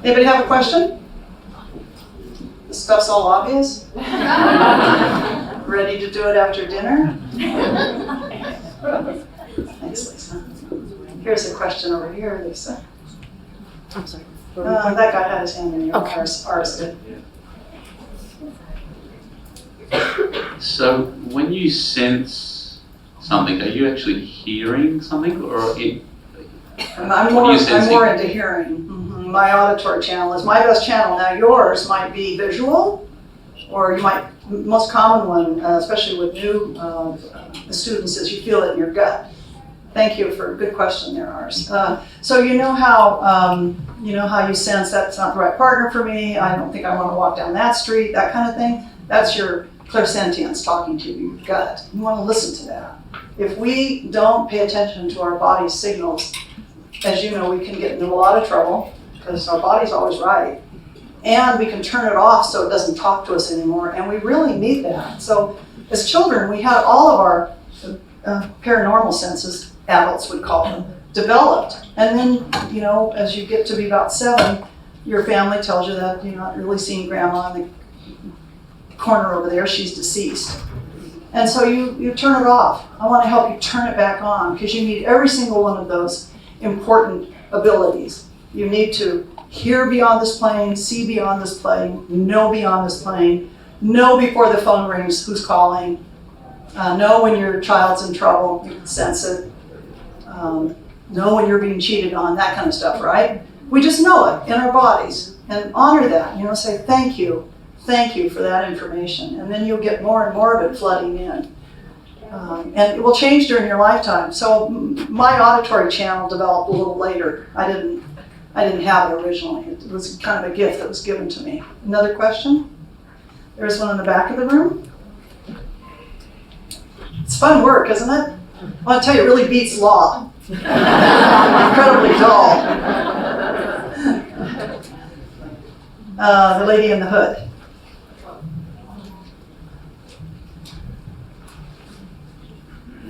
Anybody have a question? This stuff's all obvious. Ready to do it after dinner? Thanks, Lisa. Here's a question over here, Lisa. I'm sorry. That guy had his hand in your ours did. So when you sense something, are you actually hearing something, or I'm more into hearing. Mm-hmm. My auditory channel is my best channel. Now yours might be visual, or most common one, especially with new students, is you feel it in your gut. Thank you for a good question there, Ars. So you know how you sense that's not the right partner for me. I don't think I want to walk down that street, that kind of thing. That's your clairsentience talking to your gut. You want to listen to that. If we don't pay attention to our body's signals, as you know, we can get into a lot of trouble because our body's always right. And we can turn it off so it doesn't talk to us anymore. And we really need that. So as children, we had all of our paranormal senses, adults would call them, developed. And then, as you get to be about 7, your family tells you that you're not really seeing grandma in the corner over there, she's deceased. And so you turn it off. I want to help you turn it back on because you need every single one of those important abilities. You need to hear beyond this plane, see beyond this plane, know beyond this plane, know before the phone rings who's calling, know when your child's in trouble, you can sense it, know when you're being cheated on, that kind of stuff, right? We just know it in our bodies and honor that, say thank you for that information. And then you'll get more and more of it flooding in. And it will change during your lifetime. So my auditory channel developed a little later. I didn't have it originally. It was kind of a gift that was given to me. Another question? There's one in the back of the room. It's fun work, isn't it? I want to tell you, it really beats law. Incredibly dull. The lady in the hood.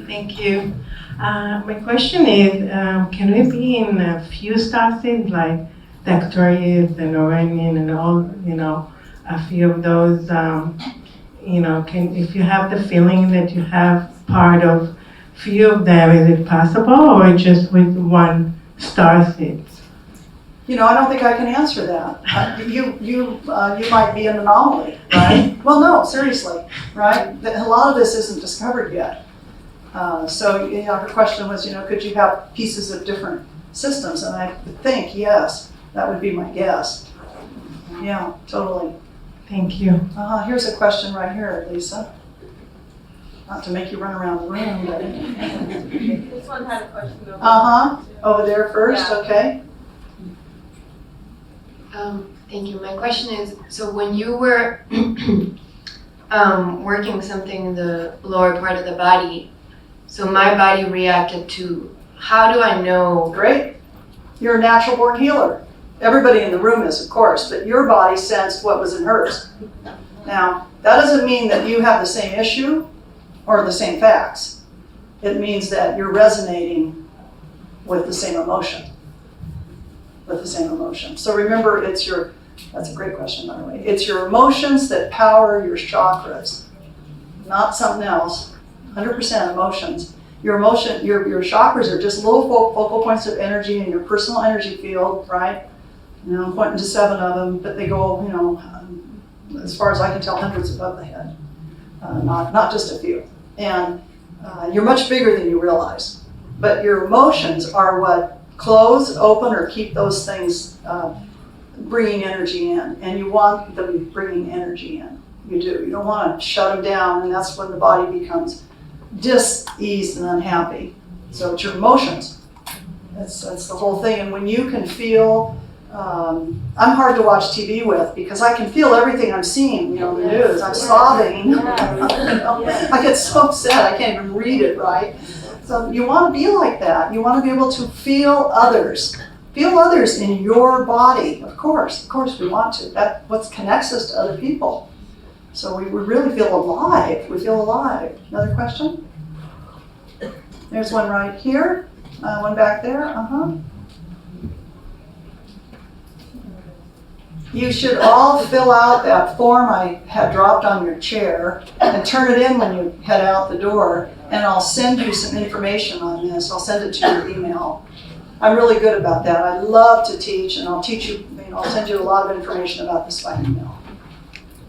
Thank you. My question is, can we be in a few star seeds like the Aquarius and Orion and all, a few of those, if you have the feeling that you have part of few of them, is it possible, or just with one star seed? I don't think I can answer that. You might be an anomaly, right? Well, no, seriously, right? A lot of this isn't discovered yet. So her question was, could you have pieces of different systems? And I would think, yes, that would be my guess. Yeah, totally. Thank you. Here's a question right here, Lisa. Not to make you run around the room, but. This one had a question. Over there first, yeah. Okay. Thank you. My question is, so when you were working something in the lower part of the body, so my body reacted to, how do I know? Great. You're a natural born healer. Everybody in the room is, of course, but your body sensed what was in hers. Now, that doesn't mean that you have the same issue, or the same facts. It means that you're resonating with the same emotion. With the same emotion. So remember, that's a great question, by the way. It's your emotions that power your chakras, not something else. 100% emotions. Your chakras are just little focal points of energy in your personal energy field, right? I'm pointing to 7 of them, but they go, as far as I can tell, hundreds above the head, not just a few. And you're much bigger than you realize. But your emotions are what close, open, or keep those things bringing energy in. And you want them bringing energy in. You do. You don't want to shut them down, and that's when the body becomes dis-eased and unhappy. So it's your emotions. That's the whole thing. And when you can feel, I'm hard to watch TV with because I can feel everything I'm seeing, the news. I'm sobbing. I get so upset I can't even read it right. So you want to be like that. You want to be able to feel others. Feel others in your body. Of course we want to. That's what connects us to other people. So we really feel alive. We feel alive. Another question? There's one right here. One back there. You should all fill out that form I had dropped on your chair and turn it in when you head out the door. And I'll send you some information on this. I'll send it to your email. I'm really good about that. I love to teach, and I'll teach you, I'll send you a lot of information about this by email.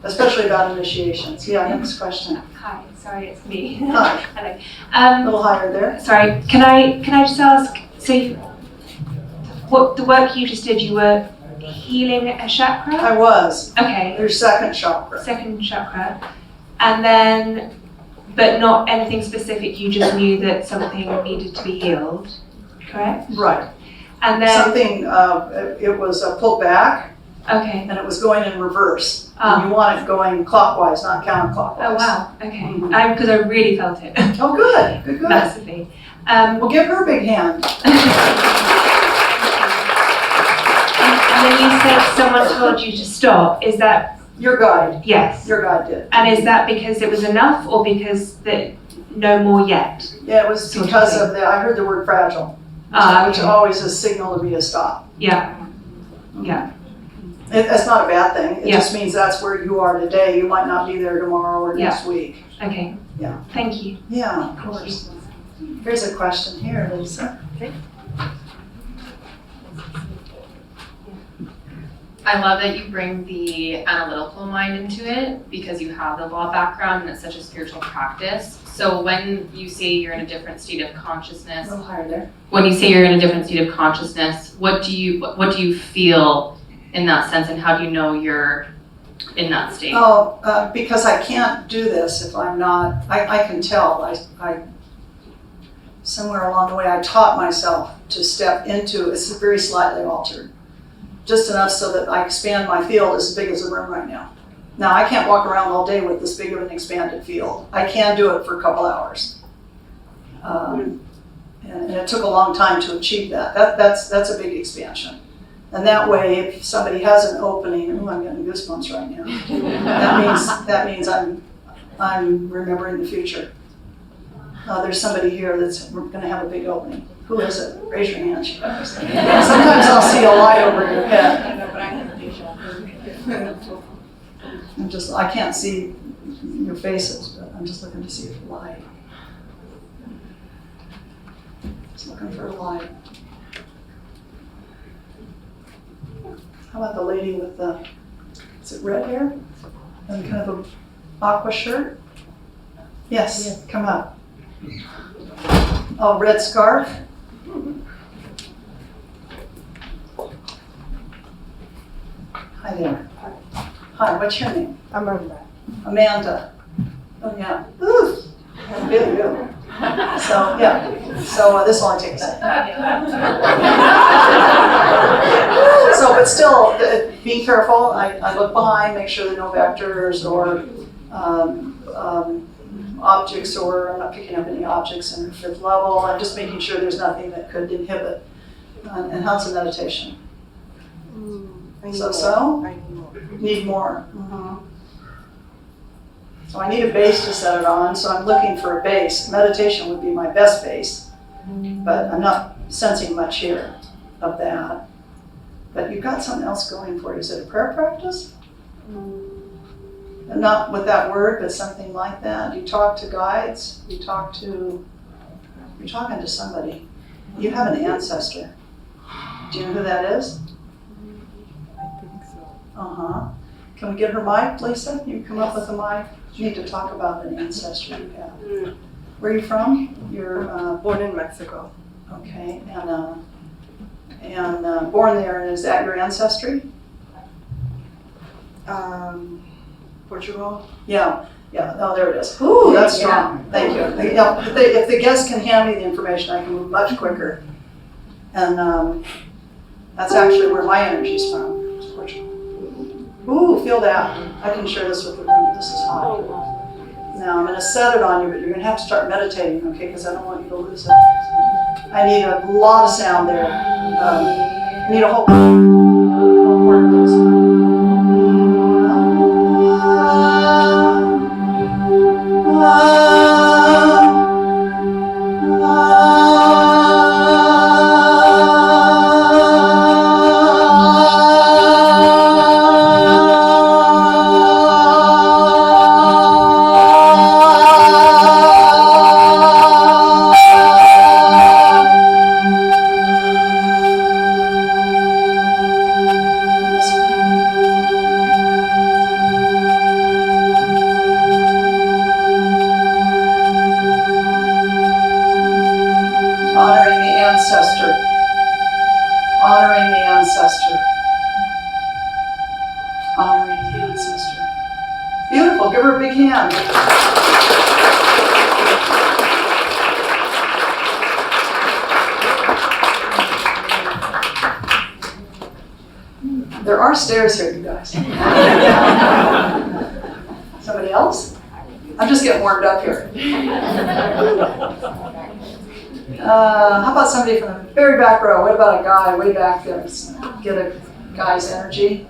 Especially about initiations. Yeah, next question. Hi, sorry, it's me. Hi. Hello. A little higher there. Sorry, can I just ask, so what the work you just did, you were healing a chakra? I was. Okay. Your second chakra. Second chakra. And then, but not anything specific, you just knew that something needed to be healed, correct? Right. And then Something, it was pulled back. Okay. And it was going in reverse. And you want it going clockwise, not counterclockwise. Oh wow, okay. Mm-hmm. Because I really felt it. Oh good. Massively. Well, give her a big hand. And then you said someone told you to stop. Is that? Your guide. Yes. Your guide did. And is that because it was enough or because that no more yet? Yeah, it was because of I heard the word fragile, which always is a signal to me to stop. Yeah. Yeah. That's not a bad thing. It Yeah. just means that's where you are today. You might not be there tomorrow or next week. Okay. Yeah. Thank you. Yeah, of course. Here's a question here, Lisa. I love that you bring the analytical mind into it because you have the law background and it's such a spiritual practice. So when you say you're in a different state of consciousness, A little higher there. when you say you're in a different state of consciousness, what do you feel in that sense, and how do you know you're in that state? Oh, because I can't do this if I'm not, I can tell. I somewhere along the way I taught myself to step into, it's very slightly altered. Just enough so that I expand my field as big as the room right now. Now I can't walk around all day with this big of an expanded field. I can do it for a couple hours. And it took a long time to achieve that. That's a big expansion. And that way, if somebody has an opening, I'm getting goosebumps right now. That means I'm remembering the future. There's somebody here that's going to have a big opening. Who is it? Raise your hand. Sometimes I'll see a light over your head. I can't see your faces, but I'm just looking to see a light. Just looking for a light. How about the lady with is it red hair? And kind of an aqua shirt? Yes, come up. Oh, red scarf? Hi there. Hi, what's your name? Amanda. Amanda. Oh, yeah. Ooh, I feel you. So, yeah. So this will only take a second. So, but still, be careful. I look behind, make sure there are no vectors or objects, or I'm not picking up any objects in the 5th level. I'm just making sure there's nothing that could inhibit. And how's the meditation? I So? need more. Need more. Mm-hmm. So I need a base to set it on, so I'm looking for a base. Meditation would be my best base, but I'm not sensing much here of that. But you've got something else going for you. Is it a prayer practice? And not with that word, but something like that. You talk to guides, you're talking to somebody. You have an ancestor. Do you know who that is? I think so. Uh-huh. Can we get her mic, Lisa? You come up with a mic. You need to talk about an ancestor you have. Where are you from? You're Born in Mexico. okay, and born there. And is that your ancestry? Portugal. Yeah. Oh, there it is. Ooh, that's strong. Thank you. If the guests can hand me the information, I can move much quicker. And that's actually where my energy's from. It's Portugal. Ooh, feel that. I can share this with the room. This is hot. Now I'm going to set it on you, but you're going to have to start meditating, okay? Because I don't want you to lose it. I need a lot of sound there. I need a whole chord, please. Beautiful, give her a big hand. There are stairs here, you guys. Somebody else? I'm just getting warmed up here. How about somebody from the very back row? What about a guy way back there? Get a guy's energy.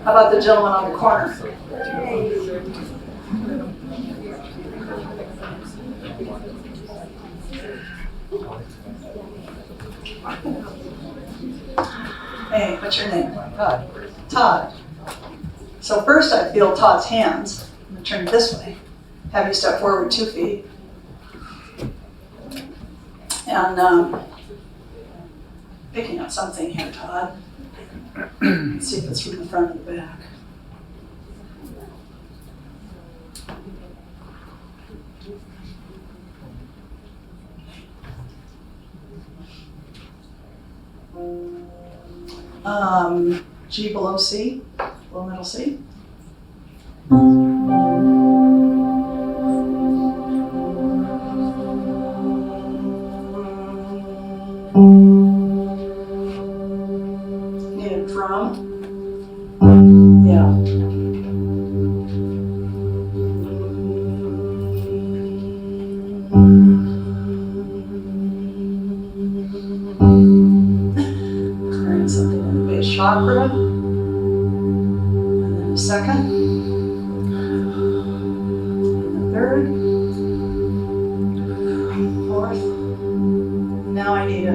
How about the gentleman on the corner? Hey, what's your name? Todd. Todd. So first I feel Todd's hands. I'm going to turn it this way. Have you step forward 2 feet. And picking up something here, Todd. Let's see if it's from the front or the back. G below C, below middle C. Need a drum. Yeah. Carrying something in the base chakra. And then a second. And a third. Fourth. Now I need a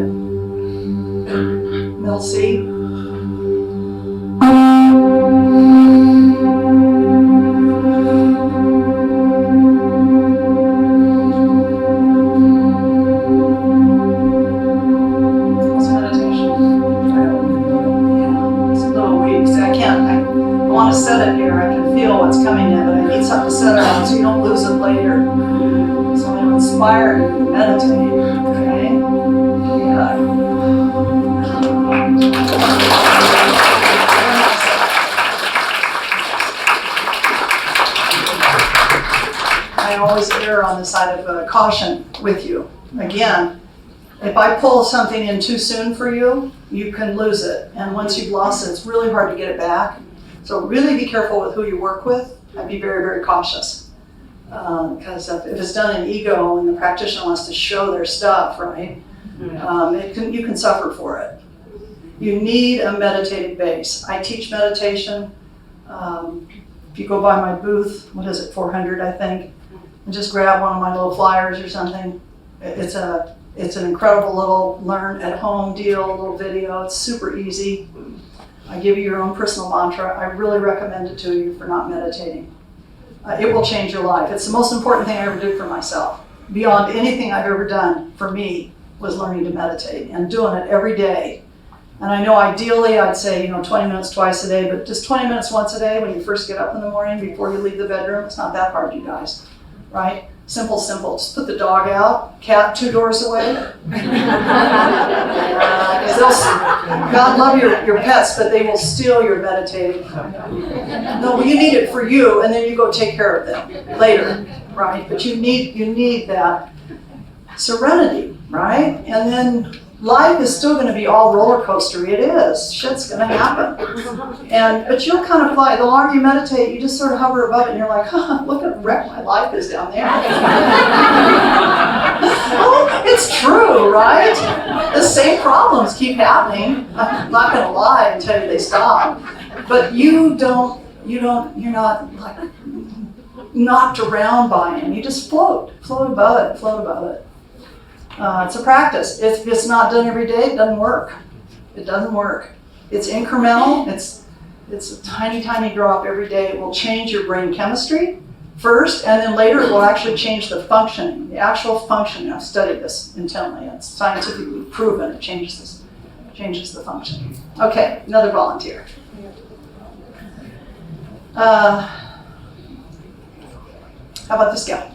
middle C. Set it here. I can feel what's coming in, but I need something to set it on so you don't lose it later. So I'm going to inspire you to meditate. Okay? Yeah. I always err on the side of caution with you. Again, if I pull something in too soon for you, you can lose it. And once you've lost it, it's really hard to get it back. So really be careful with who you work with and be very, very cautious. Because if it's done in ego and the practitioner wants to show their stuff, right, you can suffer for it. You need a meditative base. I teach meditation. If you go by my booth, what is it, 400, I think, and just grab one of my little flyers or something. It's an incredible little learn at home deal, little video. It's super easy. I give you your own personal mantra. I really recommend it to you for not meditating. It will change your life. It's the most important thing I ever did for myself. Beyond anything I've ever done for me was learning to meditate and doing it every day. And I know ideally I'd say, 20 minutes twice a day, but just 20 minutes once a day when you first get up in the morning before you leave the bedroom, it's not that hard, you guys, right? Simple. Just put the dog out, cat 2 doors away. God love your pets, but they will steal your meditating. No, you need it for you, and then you go take care of them later, right? But you need that serenity, right? And then life is still going to be all roller coastery. It is. Shit's going to happen. But you'll kind of fly. The longer you meditate, you just sort of hover above it, and you're like, look at wreck my life is down there. Oh, it's true, right? The same problems keep happening. I'm not going to lie and tell you they stop. But you're not like knocked around by them. You just float above it. It's a practice. If it's not done every day, it doesn't work. It doesn't work. It's incremental. It's a tiny, tiny drop every day. It will change your brain chemistry first, and then later it will actually change the functioning, the actual functioning. I've studied this intently. It's scientifically proven it changes the function. Okay, another volunteer. How about this gal?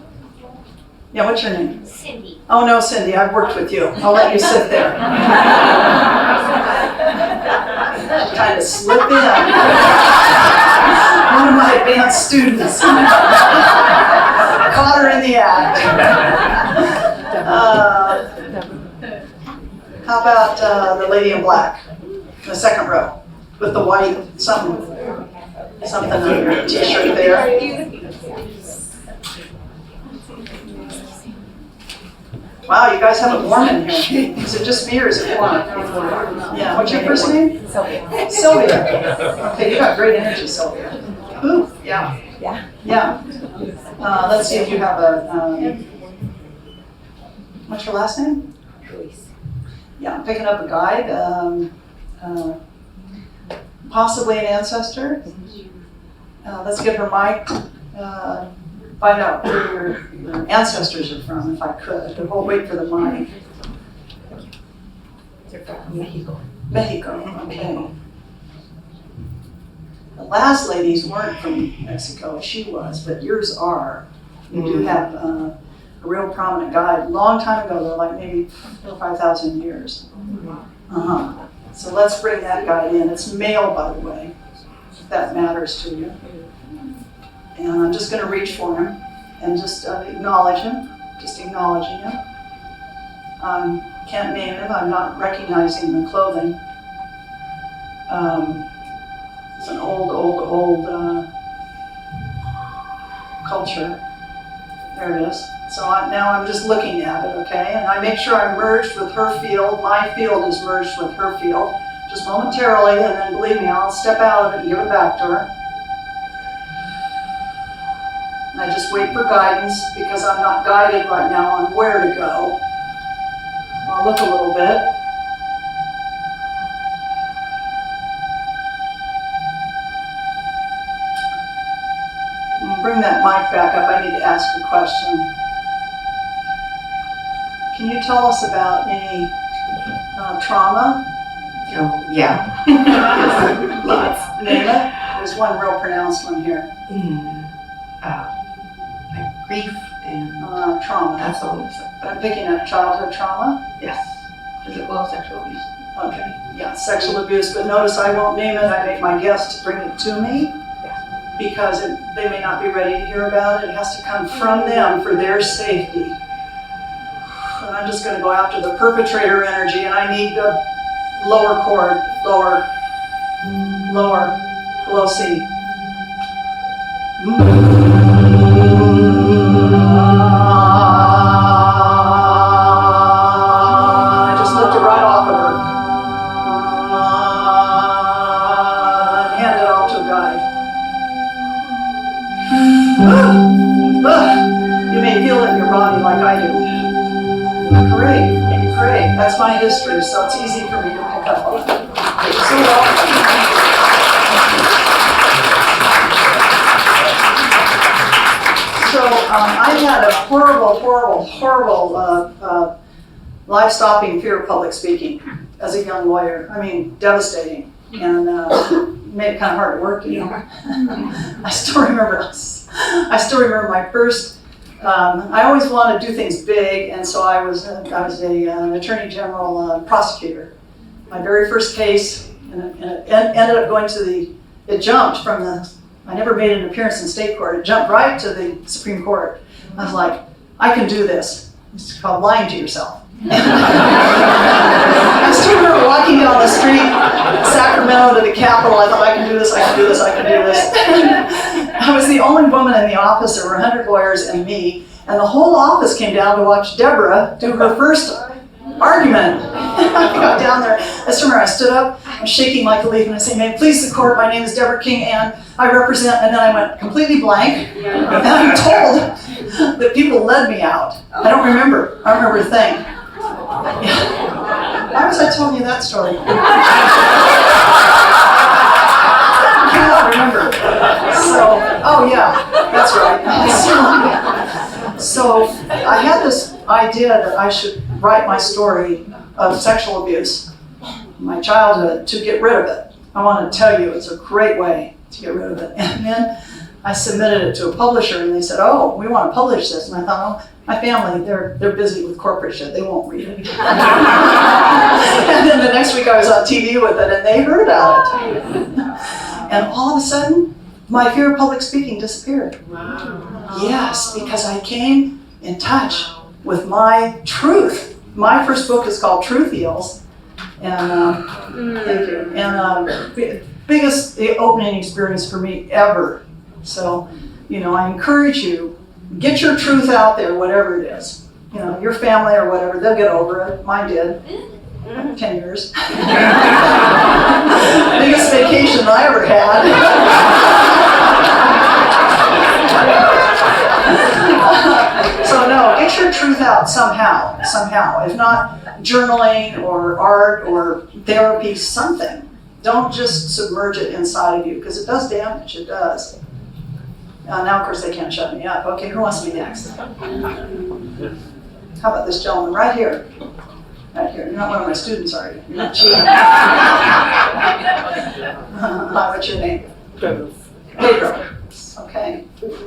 Yeah, what's your name? Cindy. Oh no, Cindy, I've worked with you. I'll let you sit there. Trying to slip in. One of my advanced students. Caught her in the act. How about the lady in black? The second row. With the white something on your t-shirt there. Wow, you guys have it warm in here. Is it just me or is it warm? Yeah, what's your first name? Sylvia. Sylvia. Okay, you got great energy, Sylvia. Ooh, yeah. Yeah. Let's see if you have what's your last name? Luis. Yeah, I'm picking up a guide. Possibly an ancestor. Let's get her mic. Find out where your ancestors are from, if I could. But we'll wait for the mic. They're from Mexico. Mexico, okay. The last ladies weren't from Mexico. She was, but yours are. You do have a real prominent guide. Long time ago, though, like maybe 4,000 or 5,000 years. So let's bring that guide in. It's male, by the way, if that matters to you. And I'm just going to reach for him and just acknowledge him, just acknowledging him. Can't name him, I'm not recognizing the clothing. It's an old culture. There it is. So now I'm just looking at it, okay? And I make sure I'm merged with her field. My field is merged with her field, just momentarily, and then believe me, I'll step out of it and give it back to her. And I just wait for guidance because I'm not guided right now on where to go. I'll look a little bit. Bring that mic back up. I need to ask a question. Can you tell us about any trauma? Oh, yeah. Lots. Name it. There's one real pronounced one here. Like grief and Trauma. that's all. But I'm picking up childhood trauma. Yes. Physical, sexual abuse. Okay. Yeah, sexual abuse. But notice I won't name it. I make my guests to bring it to me because they may not be ready to hear about it. It has to come from them for their safety. And I'm just going to go after the perpetrator energy, and I need the lower chord, lower, below C. I just lifted right off of her. And hand it off to a guide. That's my history, so it's easy for me to pick up on. So welcome. So I had a horrible life-stopping fear of public speaking as a young lawyer. I mean, devastating, and made it kind of hard to work, you know. I still remember my first. I always wanted to do things big, and so I was an attorney general prosecutor. My very first case, and it ended up going to it jumped from I never made an appearance in state court. It jumped right to the Supreme Court. I was like, I can do this. It's called lying to yourself. I still remember walking down the street, Sacramento to the Capitol. I thought, I can do this, I can do this, I can do this. I was the only woman in the office. There were 100 lawyers and me. And the whole office came down to watch Deborah do her first argument. I got down there. I just remember I stood up, I'm shaking like a leaf, and I say, "May it please the court, my name is Deborah King, and I represent," and then I went completely blank. And I'm told that people led me out. I don't remember. I don't remember a thing. Yeah. Why was I telling you that story? I cannot remember. So, oh yeah, that's right. So I had this idea that I should write my story of sexual abuse, my childhood, to get rid of it. I want to tell you it's a great way to get rid of it. And then I submitted it to a publisher, and they said, "Oh, we want to publish this." And I thought, "Oh, my family, they're busy with corporate shit. They won't read it." And then the next week I was on TV with it, and they heard about it. And all of a sudden, my fear of public speaking disappeared. Wow. Yes, because I came in touch with my truth. My first book is called Truth Heals. And thank you. And biggest opening experience for me ever. So, I encourage you, get your truth out there, whatever it is. Your family or whatever, they'll get over it. Mine did. 10 years. Biggest vacation I ever had. So no, get your truth out somehow. If not journaling or art or therapy, something. Don't just submerge it inside of you, because it does damage, it does. Now, of course, they can't shut me up. Okay, who wants to be next? How about this gentleman right here? Right here. You're not one of my students, are you? You're not cheating. Hi, what's your name? Pedro. Okay.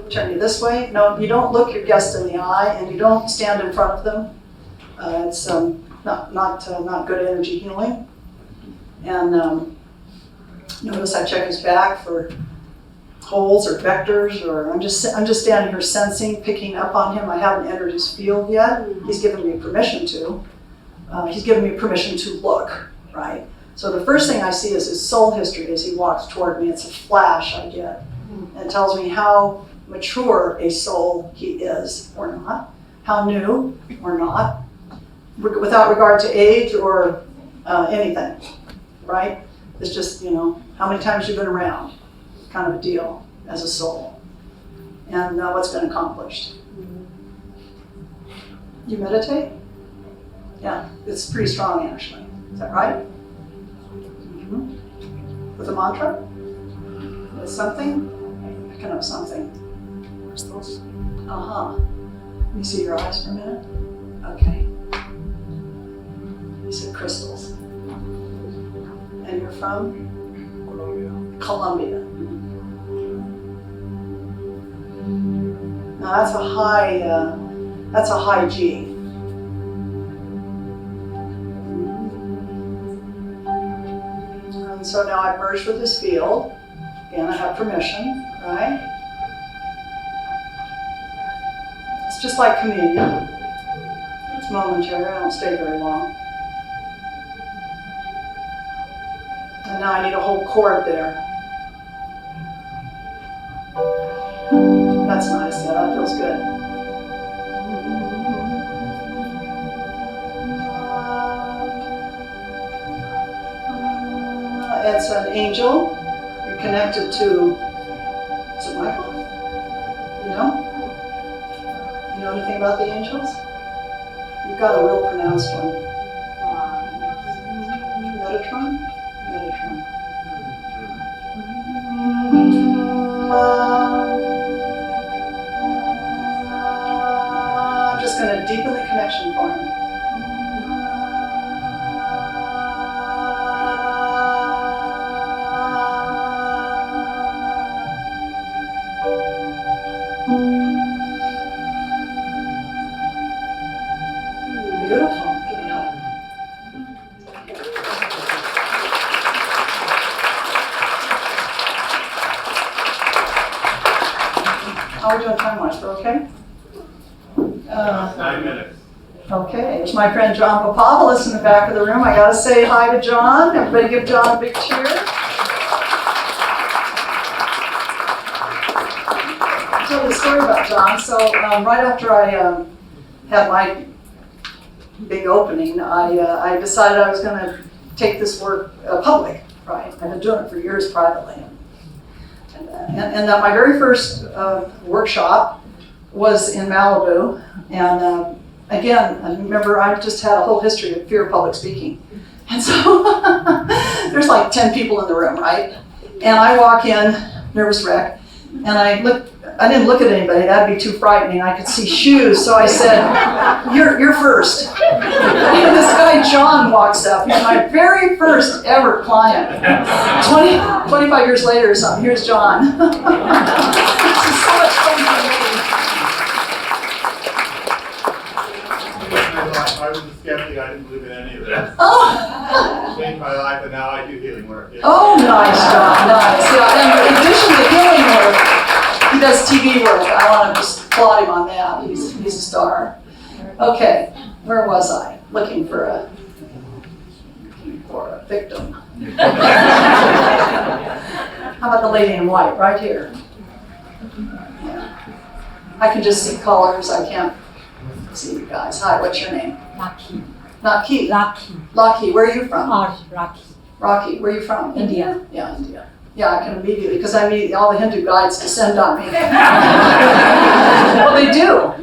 Turn you this way. No, you don't look your guest in the eye, and you don't stand in front of them. It's not good energy healing. And notice I check his back for holes or vectors, or I'm just standing here sensing, picking up on him. I haven't entered his field yet. He's given me permission to. He's given me permission to look, right? So the first thing I see is his soul history as he walks toward me. It's a flash I get. And it tells me how mature a soul he is or not, how new or not, without regard to age or anything, right? It's just, how many times you've been around, kind of a deal as a soul, and what's been accomplished. You meditate? Yeah, it's pretty strong actually. Is that right? Mm-hmm. With a mantra? With something? Picking up something. Crystals? Uh-huh. Let me see your eyes for a minute. Okay. You said crystals. And you're from? Colombia. Now that's a high G. And so now I've merged with this field. Again, I have permission, right? It's just like communion. It's momentary, I don't stay very long. And now I need a whole cord there. That's nice, yeah, that feels good. It's an angel. You're connected to, is it Michael? You know? You know anything about the angels? You've got a real pronounced one. Metatron? Metatron. I'm just going to deepen the connection for him. Beautiful. How are we doing time-wise? We're okay? 9 minutes. Okay, it's my friend John Popopoulos in the back of the room. I gotta say hi to John. Everybody give John a big cheer. I'll tell you a story about John. So right after I had my big opening, I decided I was gonna take this work public, right? I've been doing it for years privately. And my very first workshop was in Malibu. And again, I remember I just had a whole history of fear of public speaking. And so there's like 10 people in the room, right? And I walk in, nervous wreck, and I didn't look at anybody, that'd be too frightening. I could see shoes, so I said, you're first. And this guy, John, walks up. He's my very first ever client. 25 years later or something, here's John. This is so much fun for me. I was a skeptic, I didn't believe in any of that. Oh. Changed my life, and now I do healing work. Yeah. Oh, nice, John, nice. Yeah, and in addition to healing work, he does TV work. I want to just applaud him on that. He's a star. Okay, where was I? Looking for a victim. How about the lady in white, right here? Yeah. I can just see colors. I can't see you guys. Hi, what's your name? Lucky. Lucky. Lucky. Lucky, where are you from? Oh, Rocky. Rocky, where are you from? India. Yeah, India. Yeah, I can immediately, because I meet all the Hindu guides descend on me. Well, they do.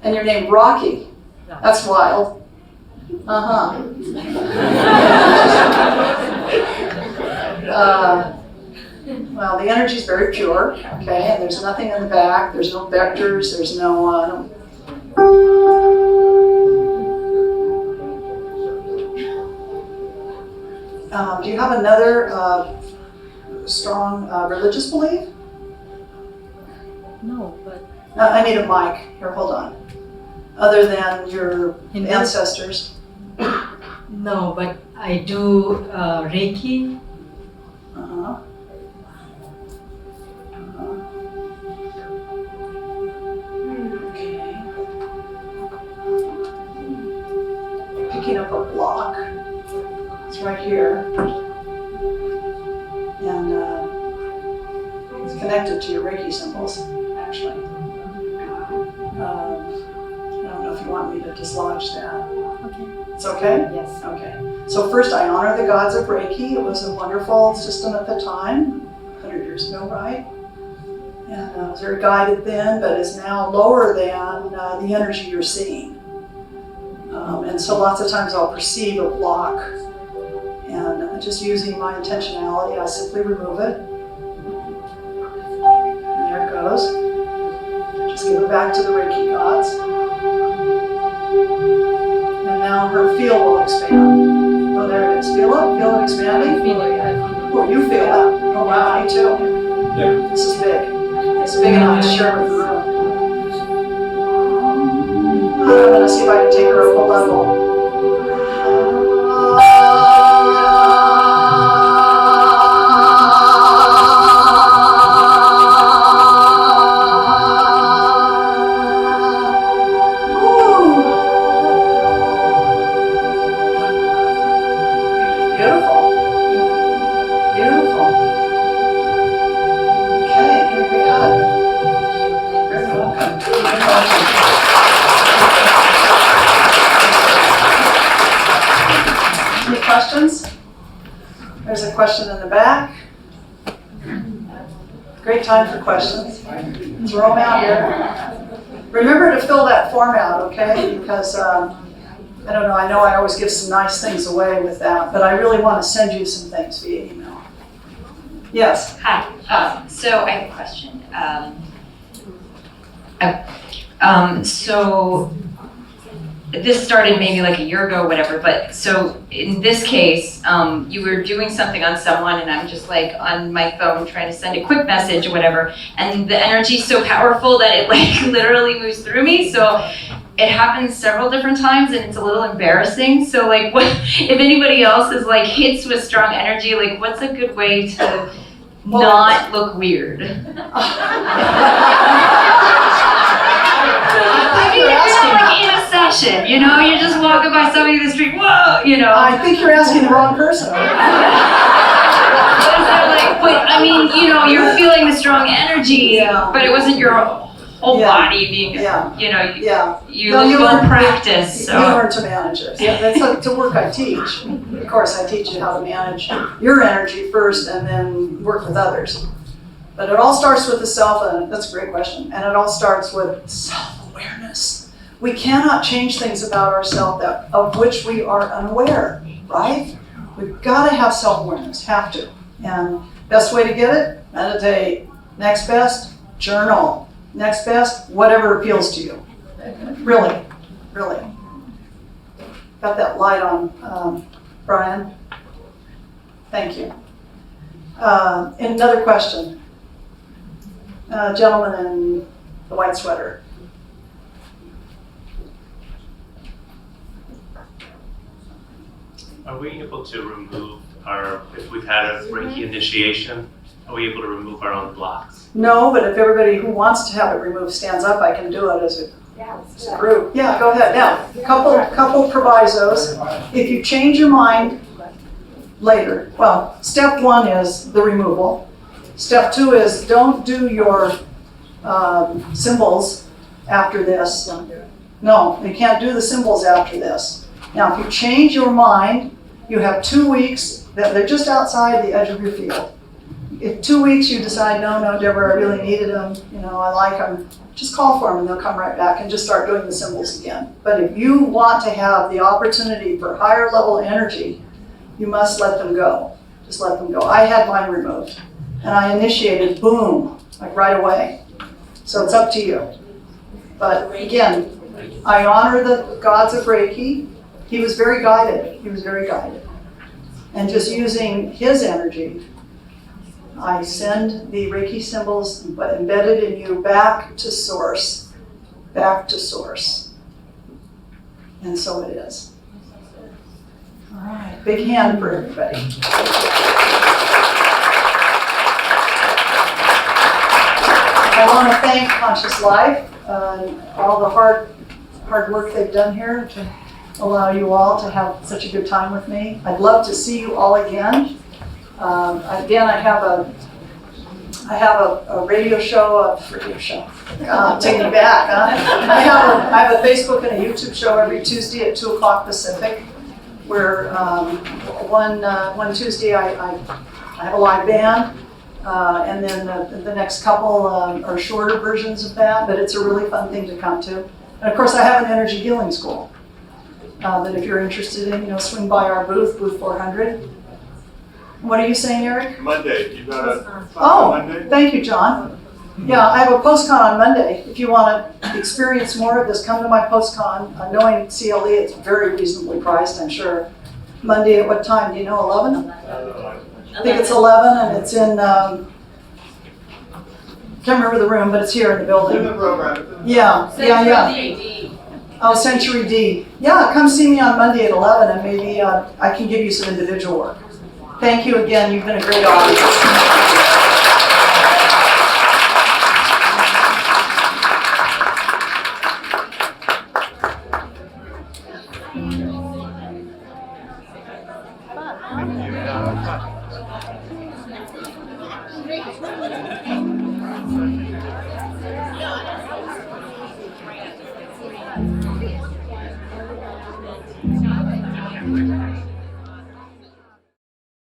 And your name, Rocky. That's wild. Uh-huh. Well, the energy is very pure, okay, and there's nothing in the back. There's no vectors. There's no... do you have another strong religious belief? No, but I need a mic. Here, hold on. Other than your ancestors? no, but I do Reiki. Uh-huh. Okay. Picking up a block. It's right here. And it's connected to your Reiki symbols, actually. I don't know if you want me to dislodge that. Okay. It's okay? Yes. Okay. So first I honor the gods of Reiki. It was a wonderful system at the time, 100 years ago, right? And it was very guided then, but is now lower than the energy you're seeing. And so lots of times I'll perceive a block, and just using my intentionality, I simply remove it. And there it goes. Just give it back to the Reiki gods. And now her field will expand. Oh, there it is. Feel it? Feel it expanding? Feel it. Oh, you feel it? Oh, wow, me too. Yeah. This is big. It's big enough to share with the room. I'm going to see if I can take her up a level. There's a question in the back. Great time for questions. Throw them out here. Remember to fill that form out, okay? Because I don't know, I always give some nice things away with that, but I really want to send you some things via email. Yes? Hi. So I have a question. So this started maybe like a year ago, whatever, but so in this case, you were doing something on someone and I'm just like on my phone trying to send a quick message or whatever, and the energy's so powerful that it like literally moves through me. So it happens several different times and it's a little embarrassing. So like what, if anybody else is like hits with strong energy, like what's a good way to not look weird? I think you're asking. Like in a session, you know, you're just walking by somebody in the street, whoa, you know. I think you're asking the wrong person. But I mean, you know, you're feeling the strong energy, but it wasn't your whole body being, you know, you will practice. You learn to manage it. Yeah, that's a work I teach. Of course, I teach you how to manage your energy first and then work with others. But it all starts with the self, and that's a great question. And it all starts with self-awareness. We cannot change things about ourselves of which we are unaware, right? We've got to have self-awareness, have to. And best way to get it, meditate. Next best, journal. Next best, whatever appeals to you. Really, really. Got that light on, Brian? Thank you. Another question. Gentleman in the white sweater. Are we able to remove if we've had a Reiki initiation, are we able to remove our own blocks? No, but if everybody who wants to have it removed stands up, I can do it as a group. Yeah, go ahead. Now, couple provisos. If you change your mind later, well, step one is the removal. Step two is don't do your symbols after this. No, you can't do the symbols after this. Now, if you change your mind, you have 2 weeks that they're just outside the edge of your field. If 2 weeks you decide, no, Deborah, I really needed them, you know, I like them, just call for them and they'll come right back and just start doing the symbols again. But if you want to have the opportunity for higher level energy, you must let them go. Just let them go. I had mine removed and I initiated, boom, like right away. So it's up to you. But again, I honor the gods of Reiki. He was very guided. He was very guided. And just using his energy, I send the Reiki symbols embedded in you back to source. Back to source. And so it is. All right, big hand for everybody. I want to thank Conscious Life, all the hard work they've done here to allow you all to have such a good time with me. I'd love to see you all again. Again, I have a radio show, take me back, huh? I have a Facebook and a YouTube show every Tuesday at 2 o'clock Pacific, where one Tuesday I have a live band, and then the next couple are shorter versions of that, but it's a really fun thing to come to. And of course, I have an energy healing school that if you're interested in, swing by our booth 400. What are you saying, Eric? Monday. You got a Monday? Thank you, John. Yeah, I have a post-con on Monday. If you want to experience more of this, come to my post-con. Knowing CLE, it's very reasonably priced, I'm sure. Monday at what time? Do you know, 11? I think it's 11, and it's in, can't remember the room, but it's here in the building. In the program. Yeah. Oh, Century D. Yeah, come see me on Monday at 11, and maybe I can give you some individual work. Thank you again. You've been a great audience.